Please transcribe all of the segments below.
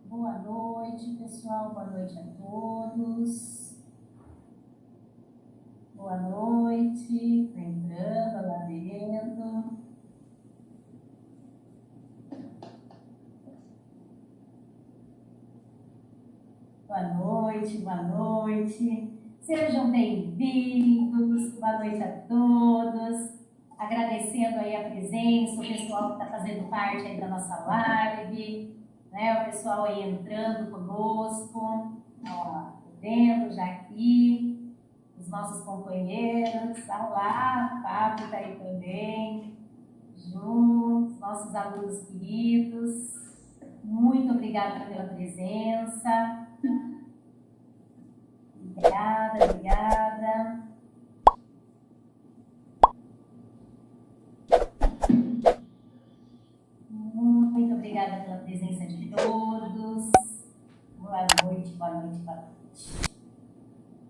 Boa noite, pessoal. Boa noite a todos. Boa noite. Tá entrando lá dentro. Boa noite, boa noite. Sejam bem-vindos. Boa noite a todos. Agradecendo aí a presença, o pessoal que está fazendo parte aí da nossa live, né? O pessoal aí entrando conosco, ó, vendo já aqui, os nossos companheiros. Olá, o Fábio está aí também, juntos, nossos alunos queridos. Muito obrigada pela presença. Obrigada, obrigada. Muito obrigada pela presença de todos. Boa noite, boa noite, boa noite.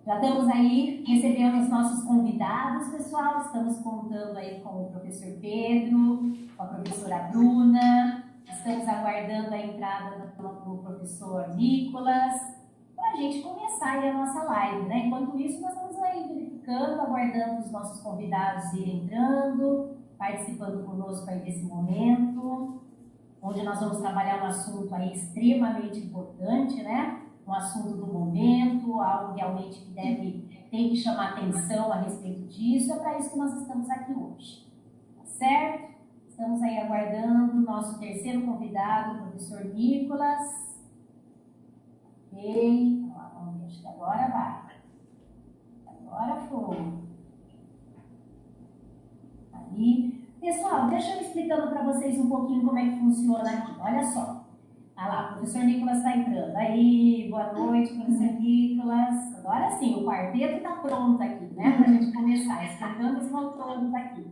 Já estamos aí recebendo os nossos convidados, pessoal. Estamos contando aí com o professor Pedro, com a professora Bruna. Estamos aguardando a entrada do professor Nicolas, para a gente começar aí a nossa live, né? Enquanto isso, nós estamos aí verificando, aguardando os nossos convidados irem entrando, participando conosco aí desse momento, onde nós vamos trabalhar um assunto aí extremamente importante, né? Um assunto do momento, algo realmente que tem que chamar atenção a respeito disso. É para isso que nós estamos aqui hoje, tá certo? Estamos aí aguardando o nosso terceiro convidado, o professor Nicolas. Ok, vamos ver, acho que agora vai. Agora foi. Aí. Pessoal, deixa eu explicando para vocês um pouquinho como é que funciona aqui. Olha só. Ah lá, o professor Nicolas está entrando. Aí, boa noite, professor Nicolas. Agora sim, o quarteto está pronto aqui, né? Para a gente começar. Explicando os autônomos aqui.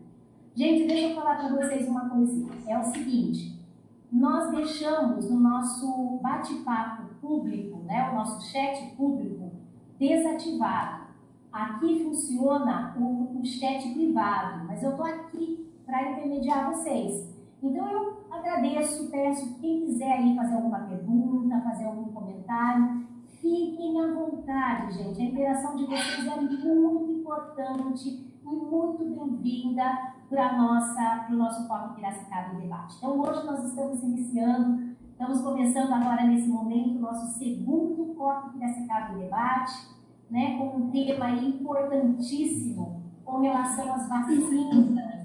Gente, deixa eu falar para vocês uma coisinha. É o seguinte, nós deixamos no nosso bate-papo público, né? O nosso chat público desativado. Aqui funciona o chat privado, mas eu estou aqui para intermediar vocês. Então eu agradeço, peço quem quiser aí fazer alguma pergunta, fazer algum comentário, fiquem à vontade, gente. A interação de vocês é muito importante e muito bem-vinda para o nosso Foco Piracicaba em Debate. Então hoje nós estamos estamos começando agora nesse momento o nosso segundo Foco Piracicaba em Debate, né, com um tema importantíssimo com relação às vacinas.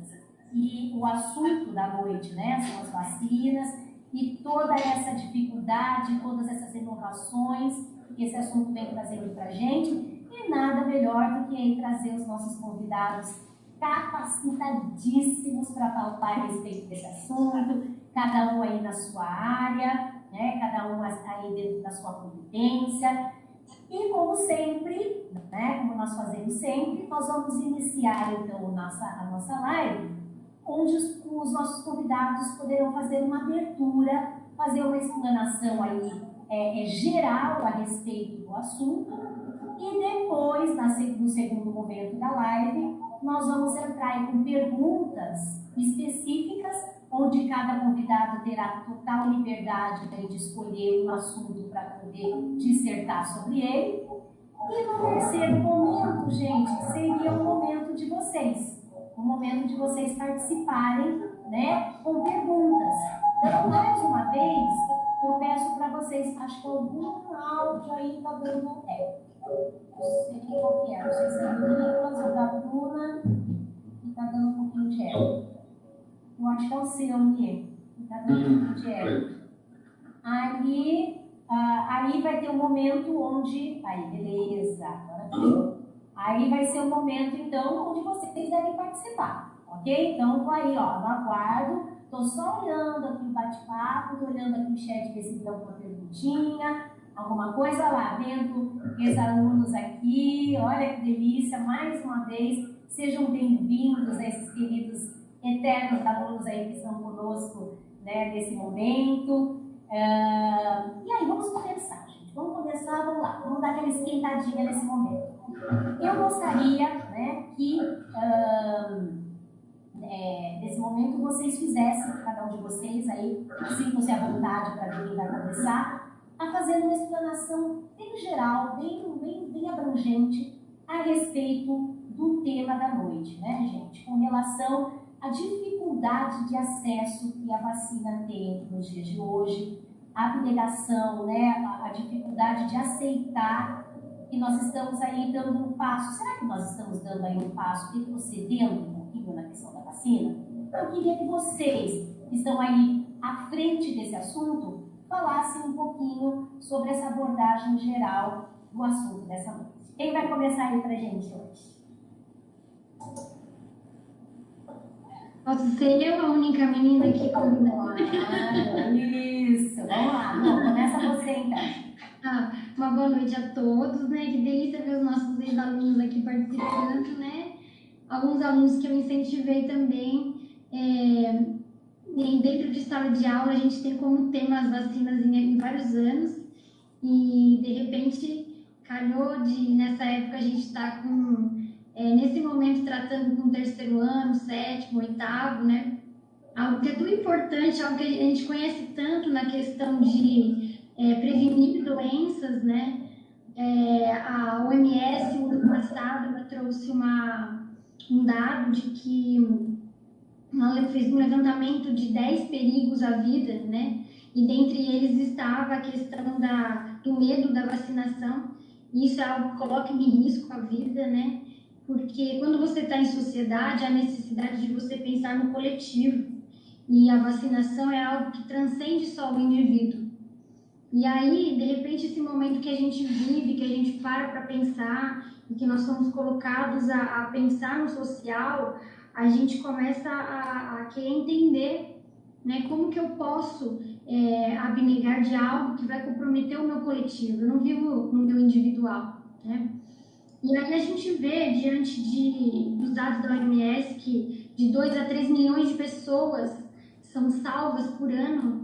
E o assunto da noite, né, são as vacinas e toda essa dificuldade, todas essas inovações que esse assunto vem trazendo para a gente. E nada melhor do que aí trazer os nossos convidados capacitadíssimos para falar a respeito desse assunto, cada um aí na sua área, né, cada um aí dentro da sua competência. E como sempre, né, como nós fazemos sempre, nós vamos iniciar então a nossa live, onde os nossos convidados poderão fazer uma abertura, fazer uma explanação aí geral a respeito do assunto, e depois, no segundo momento da live, nós vamos entrar aí com perguntas específicas, onde cada convidado terá total liberdade de escolher um assunto para poder dissertar sobre ele. E no terceiro momento, gente, seria o momento de vocês. O momento de vocês participarem, né, com perguntas. Então, mais uma vez, eu peço para vocês, acho que algum áudio aí está dando não sei qual que é, não sei se é do Nicolas ou da Bruna, que está dando um pouquinho de eco. Eu acho que é o seu, Nico, que está dando um pouquinho de eco. Aí vai ter um momento onde... Aí, beleza, agora foi. Aí vai ser o momento, então, onde vocês devem participar, ok? Então, estou aí, ó, no aguardo, estou só olhando aqui o bate-papo, estou olhando aqui o chat, ver se tem alguma perguntinha, alguma coisa lá, vendo os alunos aqui, olha que delícia, mais uma vez, sejam bem-vindos a esses queridos eternos alunos aí que estão conosco, né, nesse momento. E aí, vamos começar, gente, vamos lá, vamos dar aquela esquentadinha nesse momento. Eu gostaria, né, que nesse momento vocês fizessem, cada um de vocês aí, sintam-se à vontade para ver quem vai começar, a fazer uma explanação bem geral, bem abrangente a respeito do tema da noite, né, gente? Com relação à dificuldade de acesso que a vacina tem nos dias de hoje, a abnegação, né, a dificuldade de aceitar que nós estamos aí dando um passo. Será que nós estamos dando aí um passo, retrocedendo um pouquinho na questão da vacina? Eu queria que vocês, que estão aí à frente desse assunto, falassem um pouquinho sobre essa abordagem geral do assunto dessa noite. Quem vai começar aí pra gente hoje? Posso ser eu a única menina aqui convidada? Isso, vamos lá. Não, começa você então. Uma boa noite a todos, né? Que delícia ver os nossos ex-alunos aqui participando, né? Alguns alunos que eu incentivei também. Dentro de sala de aula, a gente tem como tema as vacinas em vários anos. E, de repente, calhou de, nessa época, a gente está nesse momento, tratando com o terceiro ano, sétimo, oitavo, né? Algo que é tão importante, algo que a gente conhece tanto na questão de prevenir doenças, né? A OMS, no ano passado, ela trouxe um dado de que ela fez um levantamento de 10 perigos à vida, né? E dentre eles estava a questão do medo da vacinação. Isso é algo que coloca em risco a vida, né? Porque quando você está em sociedade, há necessidade de você pensar no coletivo. E a vacinação é algo que transcende só o indivíduo. E aí, de repente, esse momento que a gente vive, que a gente para pensar, e que nós somos colocados a pensar no social, a gente começa a querer entender, né, como que eu posso abnegar de algo que vai comprometer o meu coletivo. Eu não vivo no meu individual, né? E aí a gente vê, diante dos dados da OMS, que de 2 a 3 milhões de pessoas são salvas por ano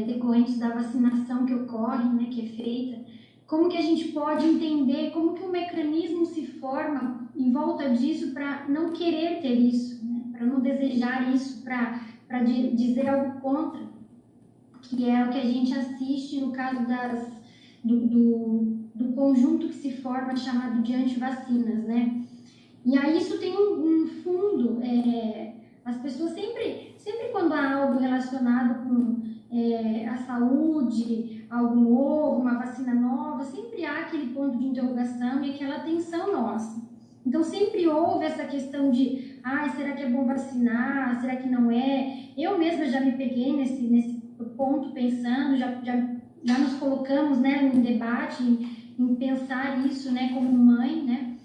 decorrentes da vacinação que ocorre, né, que é feita. Como que a gente pode entender como que o mecanismo se forma em volta disso para não querer ter isso, né, para não desejar isso, para dizer algo contra, que é o que a gente assiste no caso do conjunto que se forma chamado de antivacinas, né? E aí isso tem um fundo, as pessoas sempre quando há algo relacionado com a saúde, algo novo, uma vacina nova, sempre há aquele ponto de interrogação e aquela atenção nossa. Então sempre houve essa questão de, será que é bom vacinar, será que não é? Eu mesma já me peguei nesse ponto pensando, já nos colocamos, né, em debate, em pensar isso, né, como mãe, né,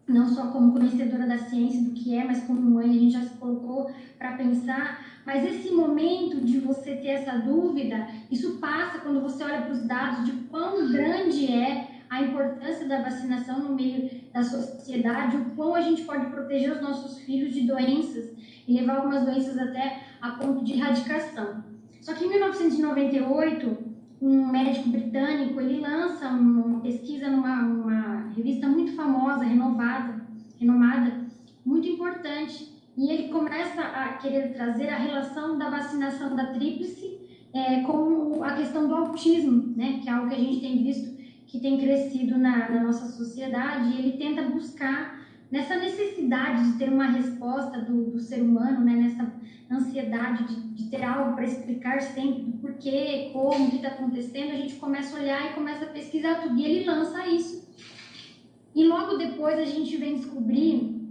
não só como conhecedora da ciência do que é, mas como mãe a gente já se colocou para pensar. Mas esse momento de você ter essa dúvida, isso passa quando você olha para os dados de quão grande é a importância da vacinação no meio da sociedade, o quão a gente pode proteger os nossos filhos de doenças e levar algumas doenças até a ponto de erradicação. Só que em 1998, um médico britânico, ele lança uma pesquisa numa revista muito famosa, renomada, muito importante, e ele começa a querer trazer a relação da vacinação da tríplice com a questão do autismo, né, que é algo que a gente tem visto que tem crescido na nossa sociedade, e ele tenta buscar nessa necessidade de ter uma resposta do ser humano, né, nessa ansiedade de ter algo para explicar sempre do porquê, como, o que está acontecendo, a gente começa a olhar e começa a pesquisar tudo, e ele lança isso. E logo depois a gente vem descobrir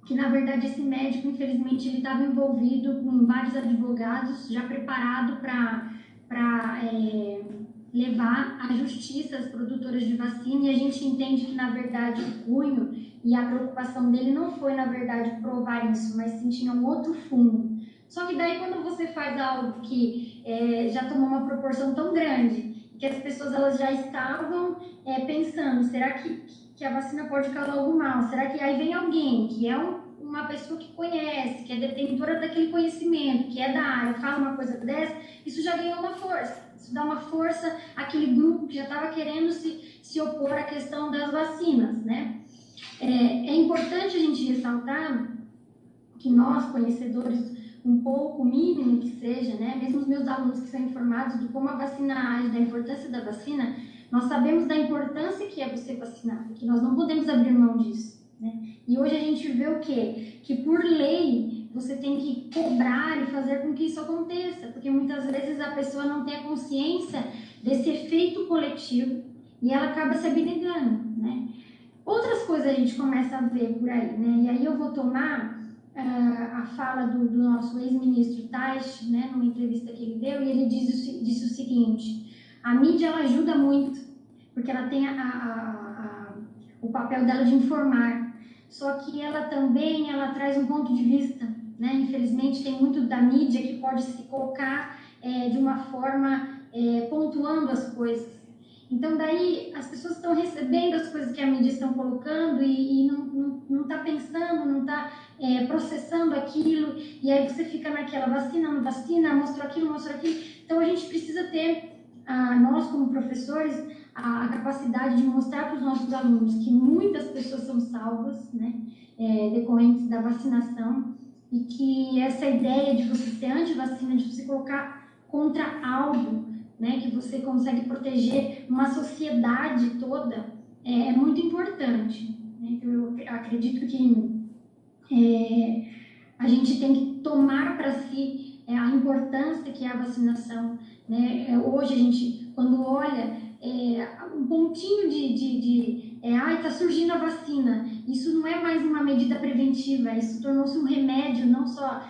que, na verdade, esse médico, infelizmente, ele estava envolvido com vários advogados, já preparado para levar à justiça as produtoras de vacina, e a gente entende que, na verdade, o cunho e a preocupação dele não foi, na verdade, provar isso, mas sim tinha um outro fundo. Só que daí, quando você faz algo que já tomou uma proporção tão grande, que as pessoas elas já estavam pensando, será que a vacina pode causar algum mal? Será que aí vem alguém que é uma pessoa que conhece, que é detentora daquele conhecimento, que é da área, fala uma coisa dessa, isso já ganhou uma força. Isso dá uma força àquele grupo que já estava querendo se opor à questão das vacinas, né? É importante a gente ressaltar que nós, conhecedores um pouco, mínimo que seja, né? Mesmo os meus alunos que são informados de como a vacina age, da importância da vacina, nós sabemos da importância que é você vacinar, porque nós não podemos abrir mão disso, né? E hoje a gente vê o quê? Que por lei você tem que cobrar e fazer com que isso aconteça, porque muitas vezes a pessoa não tem a consciência desse efeito coletivo e ela acaba se abnegando, né? Outras coisas a gente começa a ver por aí, né? E aí eu vou tomar a fala do nosso ex-ministro Taish, né, numa entrevista que ele deu, e ele disse o seguinte: a mídia ela ajuda muito, porque ela tem o papel dela de informar, só que ela também traz um ponto de vista, né? Infelizmente tem muito da mídia que pode se colocar de uma forma pontuando as coisas. Então daí as pessoas estão recebendo as coisas que a mídia estão colocando e não está pensando, não está processando aquilo, e aí você fica naquela vacina, não vacina, mostrou aquilo. Então a gente precisa ter, nós como professores, a capacidade de mostrar para os nossos alunos que muitas pessoas são salvas, né, decorrentes da vacinação, e que essa ideia de você ser anti-vacina, de você colocar contra algo, né, que você consegue proteger uma sociedade toda, é muito importante, né? Então, eu acredito que a gente tem que tomar para si a importância que é a vacinação, né? Hoje a gente, quando olha um pontinho está surgindo a vacina, isso não é mais uma medida preventiva, isso tornou-se um remédio, não só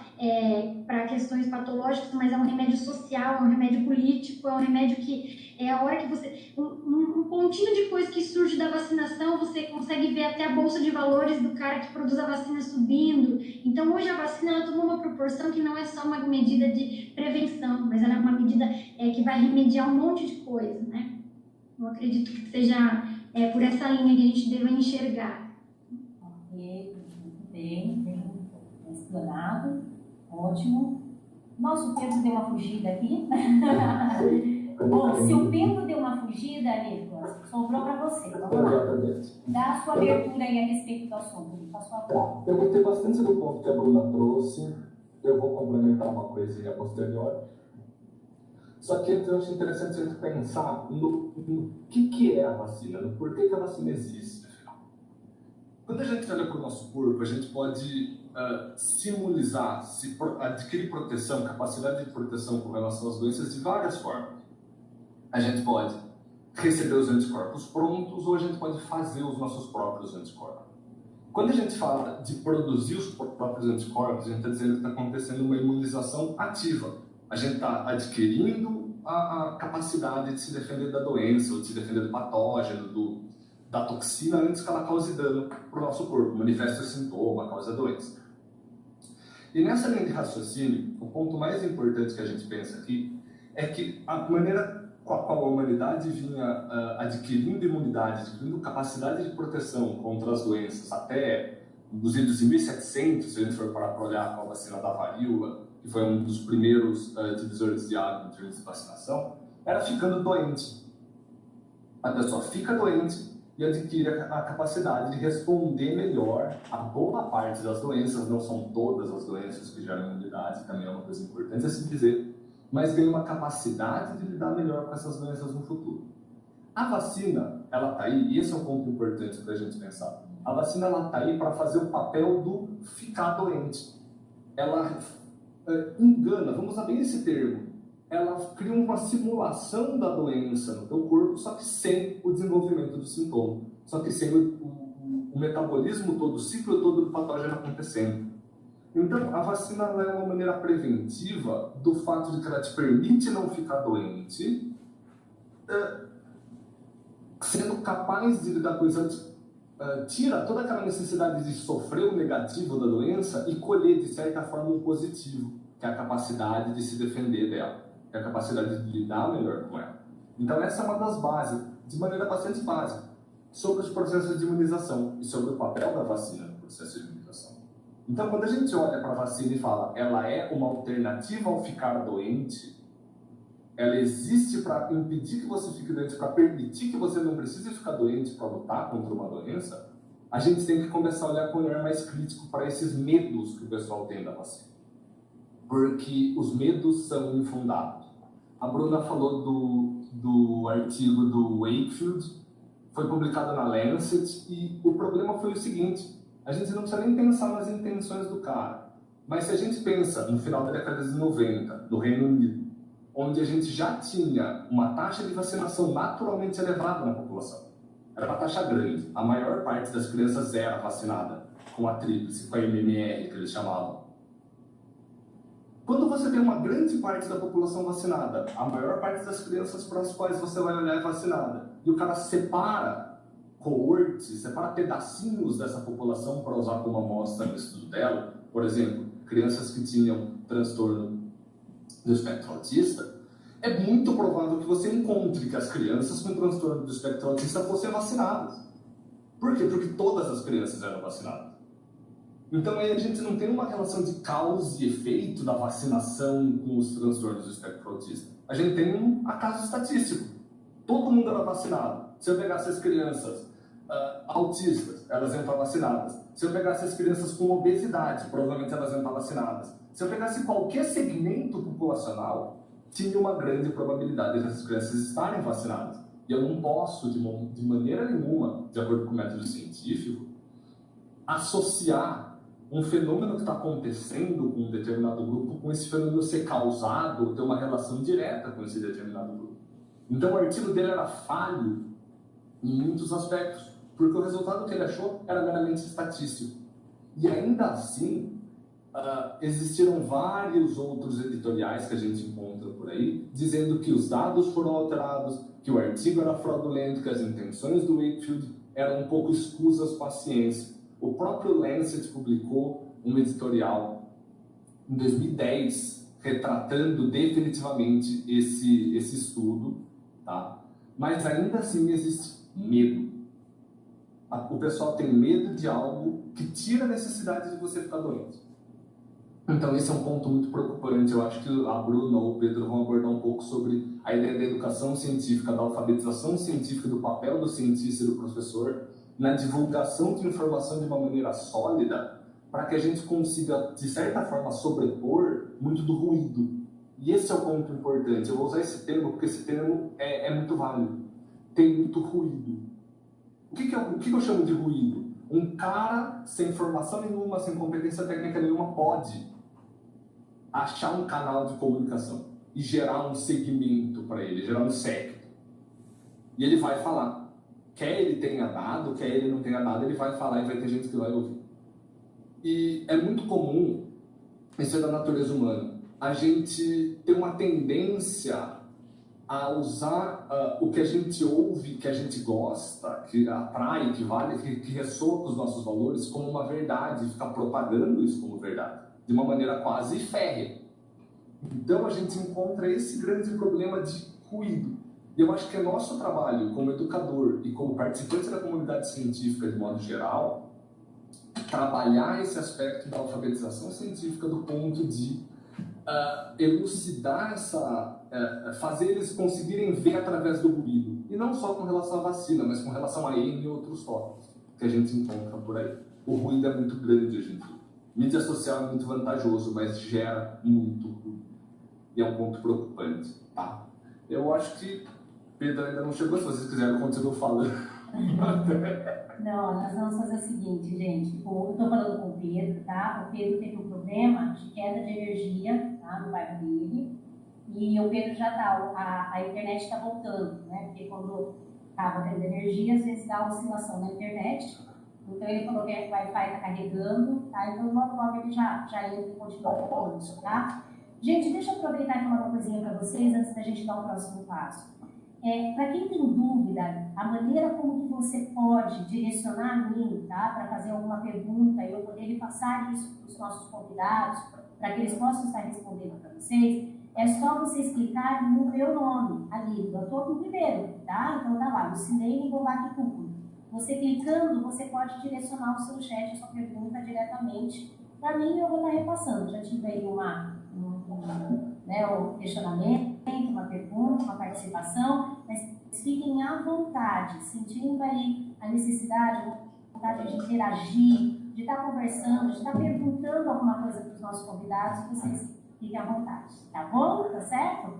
para questões patológicas, mas é um remédio social, é um remédio político, é um remédio que a hora que você... Um pontinho de coisa que surge da vacinação, você consegue ver até a bolsa de valores do cara que produz a vacina subindo. Então hoje a vacina ela tomou uma proporção que não é só uma medida de prevenção, mas ela é uma medida que vai remediar um monte de coisa, né? Eu acredito que seja por essa linha que a gente deva enxergar. Ok, muito bem explanado, ótimo. Nosso Pedro deu uma fugida aqui. Bom, se o Pedro deu uma fugida, Nicolas, sobrou para você. Vamos lá. Dá a sua abertura aí a respeito do assunto. Eu gostei bastante do ponto que a Bruna trouxe. Eu vou complementar uma coisinha posterior. Só que eu acho interessante a gente pensar no que é a vacina, no porquê que a vacina existe. Quando a gente olha para o nosso corpo, a gente pode simulizar, adquirir proteção, capacidade de proteção com relação às doenças de várias formas. A gente pode receber os anticorpos prontos ou a gente pode fazer os nossos próprios anticorpos. Quando a gente fala de produzir os próprios anticorpos, a gente está dizendo que está acontecendo uma imunização ativa. A gente está adquirindo a capacidade de se defender da doença, ou de se defender do patógeno, da toxina, antes que ela cause dano para o nosso corpo, manifeste o sintoma, cause a doença. E nessa linha de raciocínio, o ponto mais importante que a gente pensa aqui é que a maneira com a qual a humanidade vinha adquirindo imunidade, adquirindo capacidade de proteção contra as doenças até os idos de 1700, se a gente for parar para olhar com a vacina da varíola, que foi um dos primeiros divisores de água em termos de vacinação, era ficando doente. A pessoa fica doente e adquire a capacidade de responder melhor a boa parte das doenças, não são todas as doenças que geram imunidade, também é uma coisa importante a se dizer, mas ganha uma capacidade de lidar melhor com essas doenças no futuro. A vacina, ela está aí, e esse é um ponto importante para a gente pensar. A vacina está aí para fazer o papel do ficar doente. Ela engana, vamos usar bem esse termo, ela cria uma simulação da doença no teu corpo, só que sem o desenvolvimento do sintoma, só que sem o metabolismo todo, o ciclo todo do patógeno acontecendo. Então, a vacina é uma maneira preventiva do fato de que ela te permite não ficar doente, sendo capaz de lidar com isso, tira toda aquela necessidade de sofrer o negativo da doença e colher, de certa forma, um positivo, que é a capacidade de se defender dela, que é a capacidade de lidar melhor com ela. Então, essa é uma das bases, de maneira bastante básica, sobre os processos de imunização e sobre o papel da vacina no processo de imunização. Então, quando a gente olha para a vacina e fala ela é uma alternativa ao ficar doente, ela existe para impedir que você fique doente, para permitir que você não precise ficar doente para lutar contra uma doença, a gente tem que começar a olhar com um olhar mais crítico para esses medos que o pessoal tem da vacina. porque os medos são infundados. A Bruna falou do artigo do Wakefield, foi publicado na Lancet, e o problema foi o seguinte: a gente não precisa nem pensar nas intenções do cara, mas se a gente pensa no final da década de 90, no Reino Unido, onde a gente já tinha uma taxa de vacinação naturalmente elevada na população, era uma taxa grande, a maior parte das crianças era vacinada com a tríplice, com a MMR, que eles chamavam. Quando você tem uma grande parte da população vacinada, a maior parte das crianças para as quais você vai olhar é vacinada, e o cara separa coortes, separa pedacinhos dessa população para usar como amostra no estudo dela, por exemplo, crianças que tinham transtorno do espectro autista, é muito provável que você encontre que as crianças com transtorno do espectro autista fossem vacinadas. Por quê? Porque todas as crianças eram vacinadas. Então aí a gente não tem uma relação de causa e efeito da vacinação com os transtornos do espectro autista. A gente tem um acaso estatístico. Todo mundo era vacinado. Se eu pegasse as crianças autistas, elas iam estar vacinadas. Se eu pegasse as crianças com obesidade, provavelmente elas iam estar vacinadas. Se eu pegasse qualquer segmento populacional, tinha uma grande probabilidade dessas crianças estarem vacinadas. E eu não posso, de maneira nenhuma, de acordo com o método científico, associar um fenômeno que está acontecendo com um determinado grupo com esse fenômeno ser causado ou ter uma relação direta com esse determinado grupo. Então o artigo dele era falho em muitos aspectos, porque o resultado que ele achou era meramente estatístico. E ainda assim, existiram vários outros editoriais que a gente encontra por aí, dizendo que os dados foram alterados, que o artigo era fraudulento, que as intenções do Wakefield eram um pouco escusas com a ciência. O próprio Lancet publicou um editorial em 2010 retratando definitivamente esse estudo, tá? Mas ainda assim existe medo. O pessoal tem medo de algo que tira a necessidade de você ficar doente. Então esse é um ponto muito preocupante. Eu acho que a Bruna ou o Pedro vão abordar um pouco sobre a ideia da educação científica, da alfabetização científica, do papel do cientista e do professor na divulgação de informação de uma maneira sólida, para que a gente consiga, de certa forma, sobrepor muito do ruído. E esse é o ponto importante. Eu vou usar esse termo porque esse termo é muito válido. Tem muito ruído. O que eu chamo de ruído? Um cara sem formação nenhuma, sem competência técnica nenhuma, pode achar um canal de comunicação e gerar um segmento para ele, gerar um séquito. E ele vai falar. Quer ele tenha dado, quer ele não tenha dado, ele vai falar e vai ter gente que vai ouvir. E é muito comum, isso é da natureza humana, a gente ter uma tendência a usar o que a gente ouve, que a gente gosta, que atrai, que vale, que ressoa com os nossos valores como uma verdade, e ficar propagando isso como verdade, de uma maneira quase férrea. Então a gente encontra esse grande problema de ruído. E eu acho que é nosso trabalho como educador e como participante da comunidade científica de modo geral, trabalhar esse aspecto da alfabetização científica do ponto de elucidar fazer eles conseguirem ver através do ruído. E não só com relação à vacina, mas com relação a N e outros tópicos que a gente encontra por aí. O ruído é muito grande hoje em dia. Mídia social é muito vantajoso, mas gera muito ruído. E é um ponto preocupante, tá? Eu acho que Pedro ainda não chegou, se vocês quiserem, eu continuo falando. Não, nós vamos fazer o seguinte, gente. Eu estou falando com o Pedro, tá? O Pedro teve um problema de queda de energia, tá? No bairro dele. E o Pedro já tá, a internet está voltando, né? Porque quando estava tendo energia, às vezes dá oscilação na internet. Então ele falou que o Wi-Fi está carregando, tá? Então logo ele já entra e continua conosco, tá? Gente, deixa eu aproveitar e falar uma coisinha para vocês antes da gente dar o próximo passo. Para quem tem dúvida, a maneira como que você pode direcionar a mim, tá, para fazer alguma pergunta e eu poder lhe passar isso para os nossos convidados, para que eles possam estar respondendo para vocês, é só vocês clicarem no meu nome ali, Dr. Ribeiro, tá? Então tá lá, Lucilene Goulart Cucuri. Você clicando, você pode direcionar o seu chat, a sua pergunta diretamente para mim e eu vou estar repassando. Já tive aí um questionamento, uma pergunta, uma participação, mas fiquem à vontade, sentindo aí a necessidade, a vontade de interagir, de estar conversando, de estar perguntando alguma coisa para os nossos convidados, vocês Fique à vontade, tá bom? Tá certo?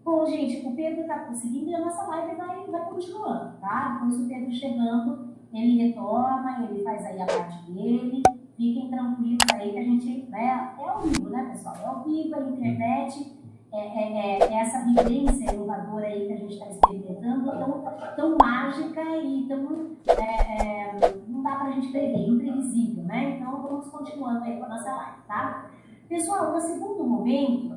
Bom, gente, o Pedro está conseguindo e a nossa live vai continuando, tá? Depois o Pedro chegando, ele retoma, ele faz aí a parte dele. Fiquem tranquilos aí que a gente, né, é ao vivo, né, pessoal? É ao vivo, é a internet, é essa vivência inovadora aí que a gente está experimentando, tão mágica e tão, não dá pra gente prever, imprevisível, né? Então, vamos continuando aí com a nossa live, tá? Pessoal, no segundo momento,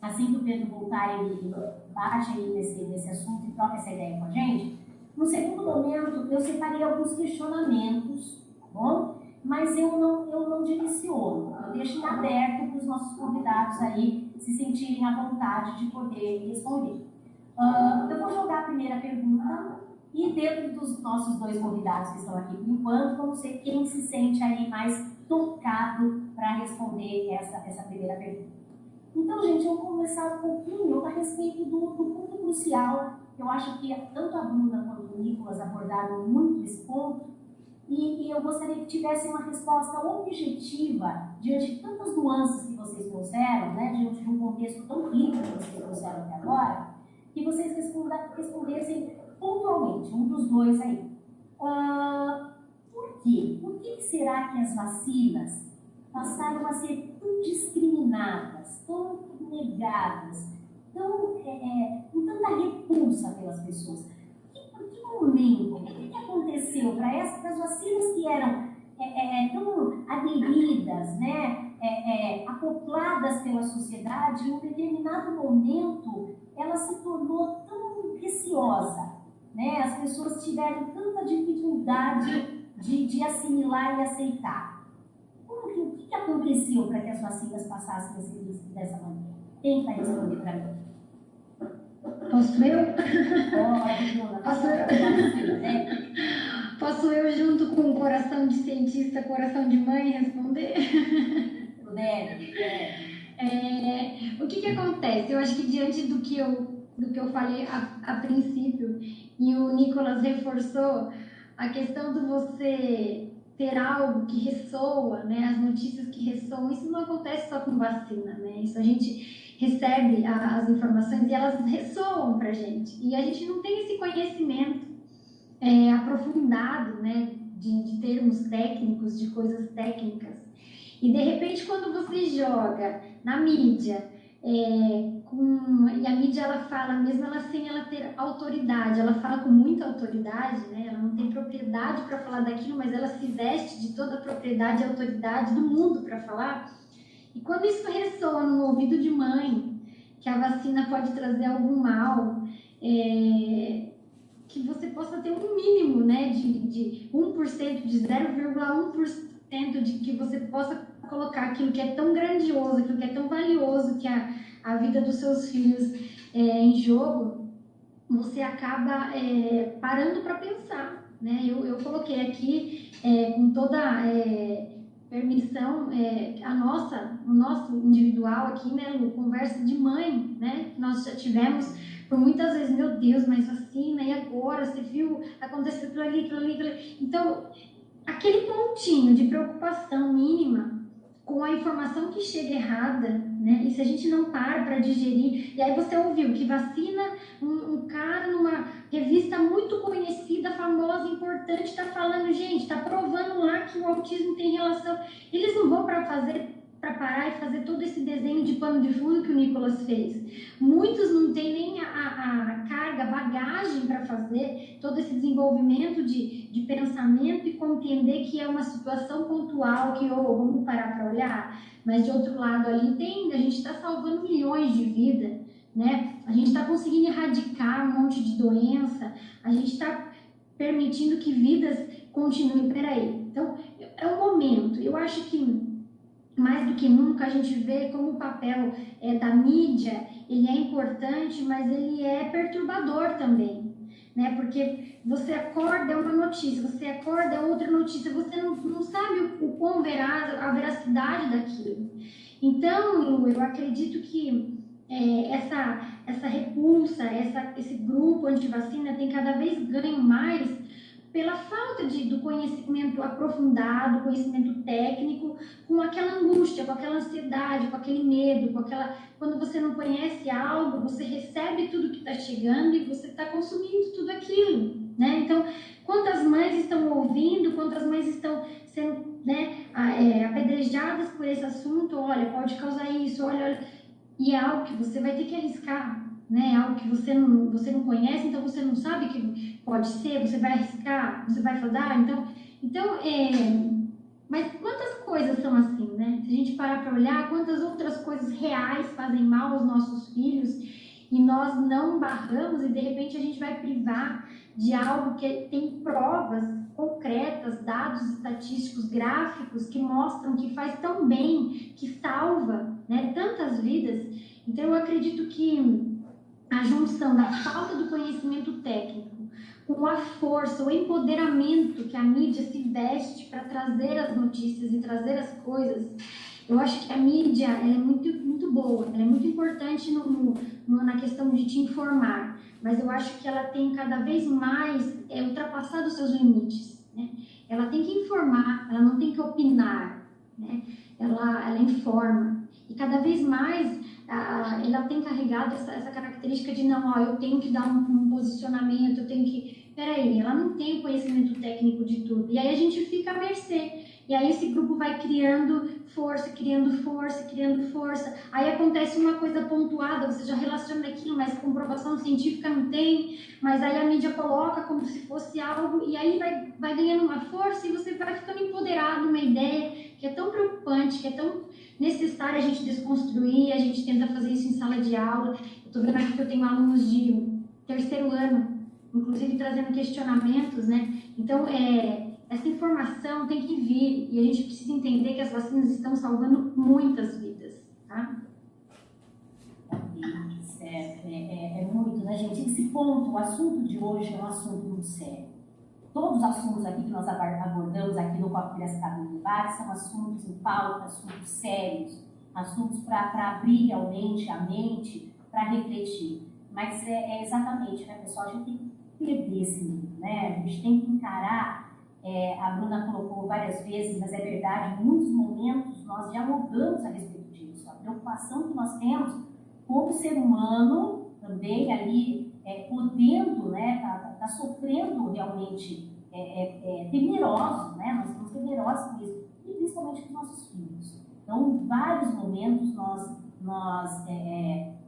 assim que o Pedro voltar, ele bate aí nesse assunto e troca essa ideia com a gente. No segundo momento, eu separei alguns questionamentos, tá bom? Mas eu não direciono, eu deixo em aberto para os nossos convidados aí se sentirem à vontade de poder responder. Eu vou jogar a primeira pergunta e dentro dos nossos dois convidados que estão aqui por enquanto, vamos ver quem se sente aí mais tocado para responder essa primeira pergunta. Então, gente, eu vou começar um pouquinho a respeito do ponto crucial. Eu acho que tanto a Bruna quanto o Nicolas abordaram muito esse ponto e eu gostaria que tivesse uma resposta objetiva diante de tantas nuances que vocês trouxeram, né, diante de um contexto tão rico que vocês trouxeram até agora, que vocês respondessem pontualmente, um dos dois aí. Por quê? Por que será que as vacinas passaram a ser tão discriminadas, tão negadas, com tanta repulsa pelas pessoas? Em que momento? O que aconteceu para as vacinas que eram tão aderidas, né, acopladas pela sociedade, em um determinado momento ela se tornou tão receosa, né? As pessoas tiveram tanta dificuldade de assimilar e aceitar. O que aconteceu para que as vacinas passassem a ser vistas dessa maneira? Quem vai responder para mim? Posso eu? Posso eu? Posso eu, junto com o coração de cientista, coração de mãe, responder? Deve. O que acontece? Eu acho que diante do que eu falei a princípio, e o Nicolas reforçou, a questão de você ter algo que ressoa, né? As notícias que ressoam, isso não acontece só com vacina, né? Isso a gente recebe as informações e elas ressoam pra gente. E a gente não tem esse conhecimento aprofundado, né? De termos técnicos, de coisas técnicas. E de repente, quando você joga na mídia, e a mídia ela fala, mesmo ela sem ela ter autoridade, ela fala com muita autoridade, né? Ela não tem propriedade para falar daquilo, mas ela se veste de toda a propriedade e autoridade do mundo para falar. E quando isso ressoa no ouvido de mãe, que a vacina pode trazer algum mal, que você possa ter um mínimo, né, de 1%, de 0,1% de que você possa colocar aquilo que é tão grandioso, aquilo que é tão valioso, que a vida dos seus filhos em jogo, você acaba parando para pensar, né? Eu coloquei aqui com toda permissão o nosso individual aqui, né, Lu, conversa de mãe, né? Nós já tivemos por muitas vezes, meu Deus, mas vacina, e agora? Você viu acontecer aquilo ali. Então, aquele pontinho de preocupação mínima com a informação que chega errada, né? E se a gente não para digerir, e aí você ouviu que vacina, um cara numa revista muito conhecida, famosa, importante, está falando, gente, está provando lá que o autismo tem relação. Eles não vão para parar e fazer todo esse desenho de pano de fundo que o Nicolas fez. Muitos não têm nem a carga, a bagagem para fazer todo esse desenvolvimento de pensamento e compreender que é uma situação pontual, que vamos parar para olhar, mas de outro lado ali a gente está salvando milhões de vidas, né? A gente está conseguindo erradicar um monte de doença, a gente está permitindo que vidas continuem. Peraí, então é um momento, eu acho que mais do que nunca a gente vê como o papel da mídia, ele é importante, mas ele é perturbador também, né? Porque você acorda é uma notícia, você acorda é outra notícia, você não sabe o quão veraz, a veracidade daquilo. Então, eu acredito que essa repulsa, esse grupo antivacina tem cada vez ganho mais pela falta do conhecimento aprofundado, conhecimento técnico, com aquela angústia, com aquela ansiedade, com aquele medo, quando você não conhece algo, você recebe tudo que está chegando e você está consumindo tudo aquilo, né? Então, quantas mães estão ouvindo, quantas mães estão sendo, né, apedrejadas por esse assunto, olha, pode causar isso, olha, e é algo que você vai ter que arriscar, né? É algo que você não conhece, então você não sabe que pode ser, você vai arriscar, você vai falar, mas quantas coisas são assim, né? Se a gente parar para olhar, quantas outras coisas reais fazem mal aos nossos filhos e nós não barramos e de repente a gente vai privar de algo que tem provas concretas, dados estatísticos, gráficos que mostram que faz tão bem, que salva, né, tantas vidas. Então eu acredito que a junção da falta do conhecimento técnico com a força, o empoderamento que a mídia se veste para trazer as notícias e trazer as coisas, eu acho que a mídia ela é muito boa, ela é muito importante na questão de te informar, mas eu acho que ela tem cada vez mais ultrapassado os seus limites, né? Ela tem que informar, ela não tem que opinar, né? Ela informa, e cada vez mais ela tem carregado essa característica de não, eu tenho que dar um posicionamento, eu tenho que... Peraí, ela não tem o conhecimento técnico de tudo. E aí a gente fica à mercê. E aí esse grupo vai criando força. Aí acontece uma coisa pontuada, você já relaciona aquilo, mas comprovação científica não tem. Mas aí a mídia coloca como se fosse algo, e aí vai ganhando uma força e você vai ficando empoderado, uma ideia que é tão preocupante, que é tão necessário a gente desconstruir. A gente tenta fazer isso em sala de aula. Eu estou vendo aqui que eu tenho alunos de terceiro ano, inclusive trazendo questionamentos, né? Então, essa informação tem que vir e a gente precisa entender que as vacinas estão salvando muitas vidas, tá? É muito, né, gente? Esse ponto, o assunto de hoje é um assunto muito sério. Todos os assuntos aqui que nós abordamos aqui no Copo Piracicaba no Debate são assuntos em pauta, assuntos sérios, assuntos para abrir realmente a mente, para refletir. Mas exatamente, né, pessoal? A gente tem que perder esse medo, né? A gente tem que encarar, a Bruna colocou várias vezes, mas é verdade, em muitos momentos nós dialogamos a respeito disso. A preocupação que nós temos como ser humano, também ali, podendo, né, tá sofrendo realmente, temerosos, né? Nós estamos temerosos com isso, e principalmente com os nossos filhos. Então, em vários momentos nós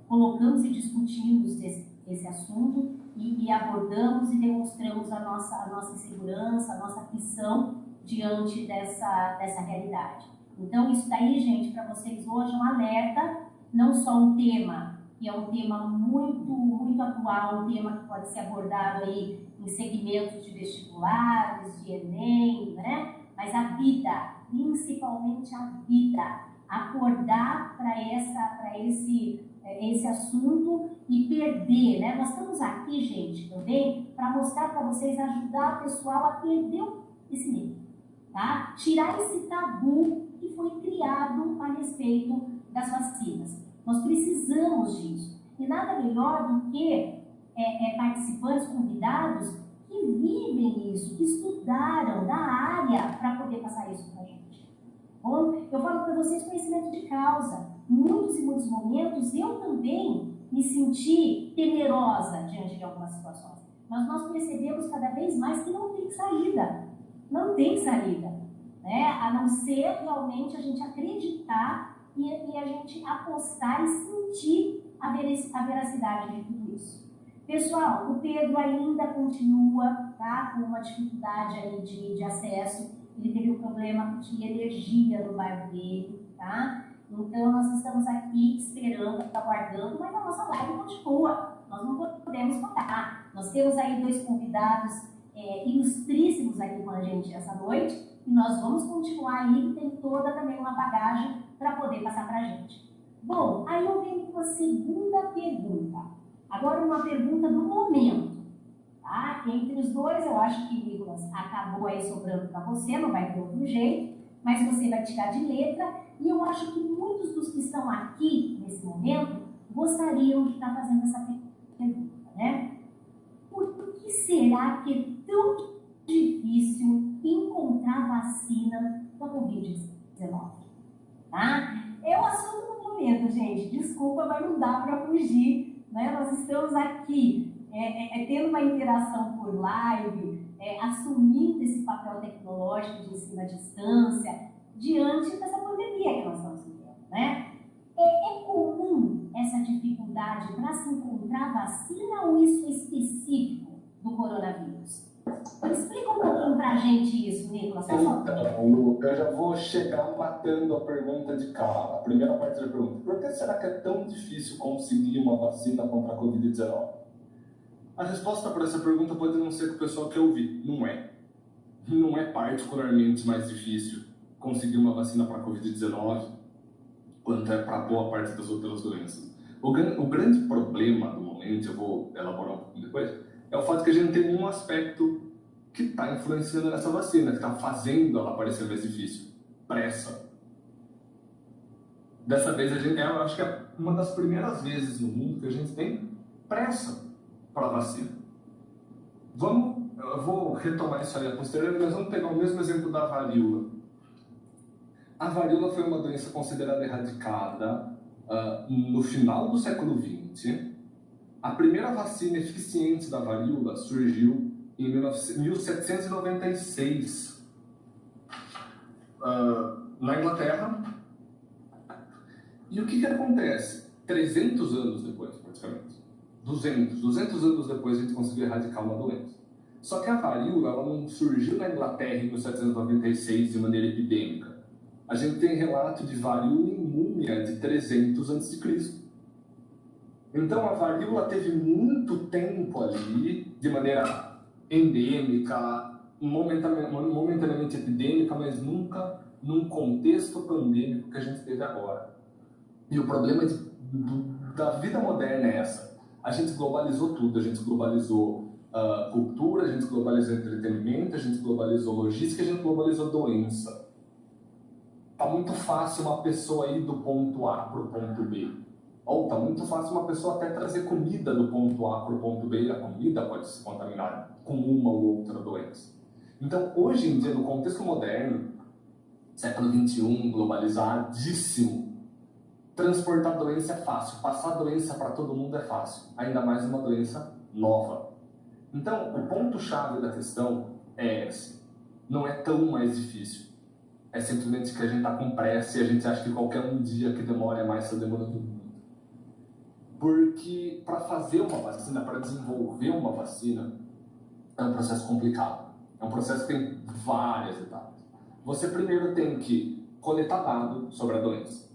colocamos e discutimos esse assunto e abordamos e demonstramos a nossa insegurança, a nossa aflição diante dessa realidade. Então, isso daí, gente, para vocês hoje é um alerta, não só um tema, que é um tema muito, muito atual, um tema que pode ser abordado aí em segmentos de vestibulares, de Enem, né? Mas a vida, principalmente a vida, acordar para esse assunto e perder, né? Nós estamos aqui, gente, também para mostrar para vocês, ajudar o pessoal a perder esse medo, tá? Tirar esse tabu que foi criado a respeito das vacinas. Nós precisamos disso. E nada melhor do que participantes, convidados que vivem isso, que estudaram da área para poder passar isso para a gente. Bom, eu falo para vocês conhecimento de causa. Em muitos e muitos momentos eu também me senti temerosa diante de algumas situações. Mas nós percebemos cada vez mais que não tem saída. Não tem saída, né? A não ser realmente a gente acreditar e a gente apostar e sentir a veracidade de tudo isso. Pessoal, o Pedro ainda continua, tá, com uma dificuldade aí de acesso. Ele teve um problema de energia no bairro dele, tá? Então, nós estamos aqui esperando, aguardando, mas a nossa live continua. Nós não podemos parar. Nós temos aí 2 convidados ilustríssimos aqui com a gente essa noite e nós vamos continuar aí, tem toda também uma bagagem para poder passar para a gente. Bom, aí eu venho com a segunda pergunta. Agora uma pergunta do momento, tá? Entre os dois, eu acho que Nicolas acabou aí sobrando para você, não vai ter outro jeito, mas você vai tirar de letra, e eu acho que muitos dos que estão aqui nesse momento gostariam de estar fazendo essa pergunta, né? Por que será que é tão difícil encontrar vacina para Covid-19, tá? É um assunto do momento, gente. Desculpa, mas não dá para fugir, né? Nós estamos aqui tendo uma interação por live, assumindo esse papel tecnológico de ensino à distância, diante dessa pandemia que nós estamos vivendo, né? É comum essa dificuldade para se encontrar vacina ou isso é específico do coronavírus? Explica um pouquinho para a gente isso, Nicolas. Então, Lu, eu já vou chegar matando a pergunta de cara. A primeira parte da pergunta: por que será que é tão difícil conseguir uma vacina contra a Covid-19? A resposta para essa pergunta pode não ser que o pessoal quer ouvir. Não é. Não é particularmente mais difícil conseguir uma vacina para a Covid-19 quanto é para boa parte das outras doenças. O grande problema do momento, eu vou elaborar um pouquinho depois, é o fato que a gente tem um aspecto que está influenciando nessa vacina, que está fazendo ela parecer mais difícil. Pressa. Dessa vez, eu acho que é uma das primeiras vezes no mundo que a gente tem pressa para a vacina. Eu vou retomar isso aí a posteriori, mas vamos pegar o mesmo exemplo da varíola. A varíola foi uma doença considerada erradicada no final do século XX. A primeira vacina eficiente da varíola surgiu em 1796, na Inglaterra. E o que acontece? 300 anos depois, praticamente, 200 anos depois, a gente conseguiu erradicar uma doença. Só que a varíola ela não surgiu na Inglaterra em 1796 de maneira epidêmica. A gente tem relato de varíola em múmia de 300 a.C. Então a varíola teve muito tempo ali, de maneira endêmica, momentaneamente epidêmica, mas nunca num contexto pandêmico que a gente teve agora. E o problema da vida moderna é essa. A gente globalizou tudo, a gente globalizou cultura, a gente globalizou entretenimento, a gente globalizou logística, a gente globalizou doença. Tá muito fácil uma pessoa ir do ponto A para o ponto B. Ou tá muito fácil uma pessoa até trazer comida do ponto A para o ponto B e a comida pode se contaminar com uma ou outra doença. Então, hoje em dia, no contexto moderno, século XXI, globalizadíssimo, transportar doença é fácil, passar doença para todo mundo é fácil, ainda mais uma doença nova. Então, o ponto-chave da questão é esse. Não é tão mais difícil. É simplesmente que a gente está com pressa e a gente acha que qualquer um dia que demora é mais, está demorando muito. Porque para fazer uma vacina, para desenvolver uma vacina, é um processo complicado. É um processo que tem várias etapas. Você primeiro tem que coletar dados sobre a doença.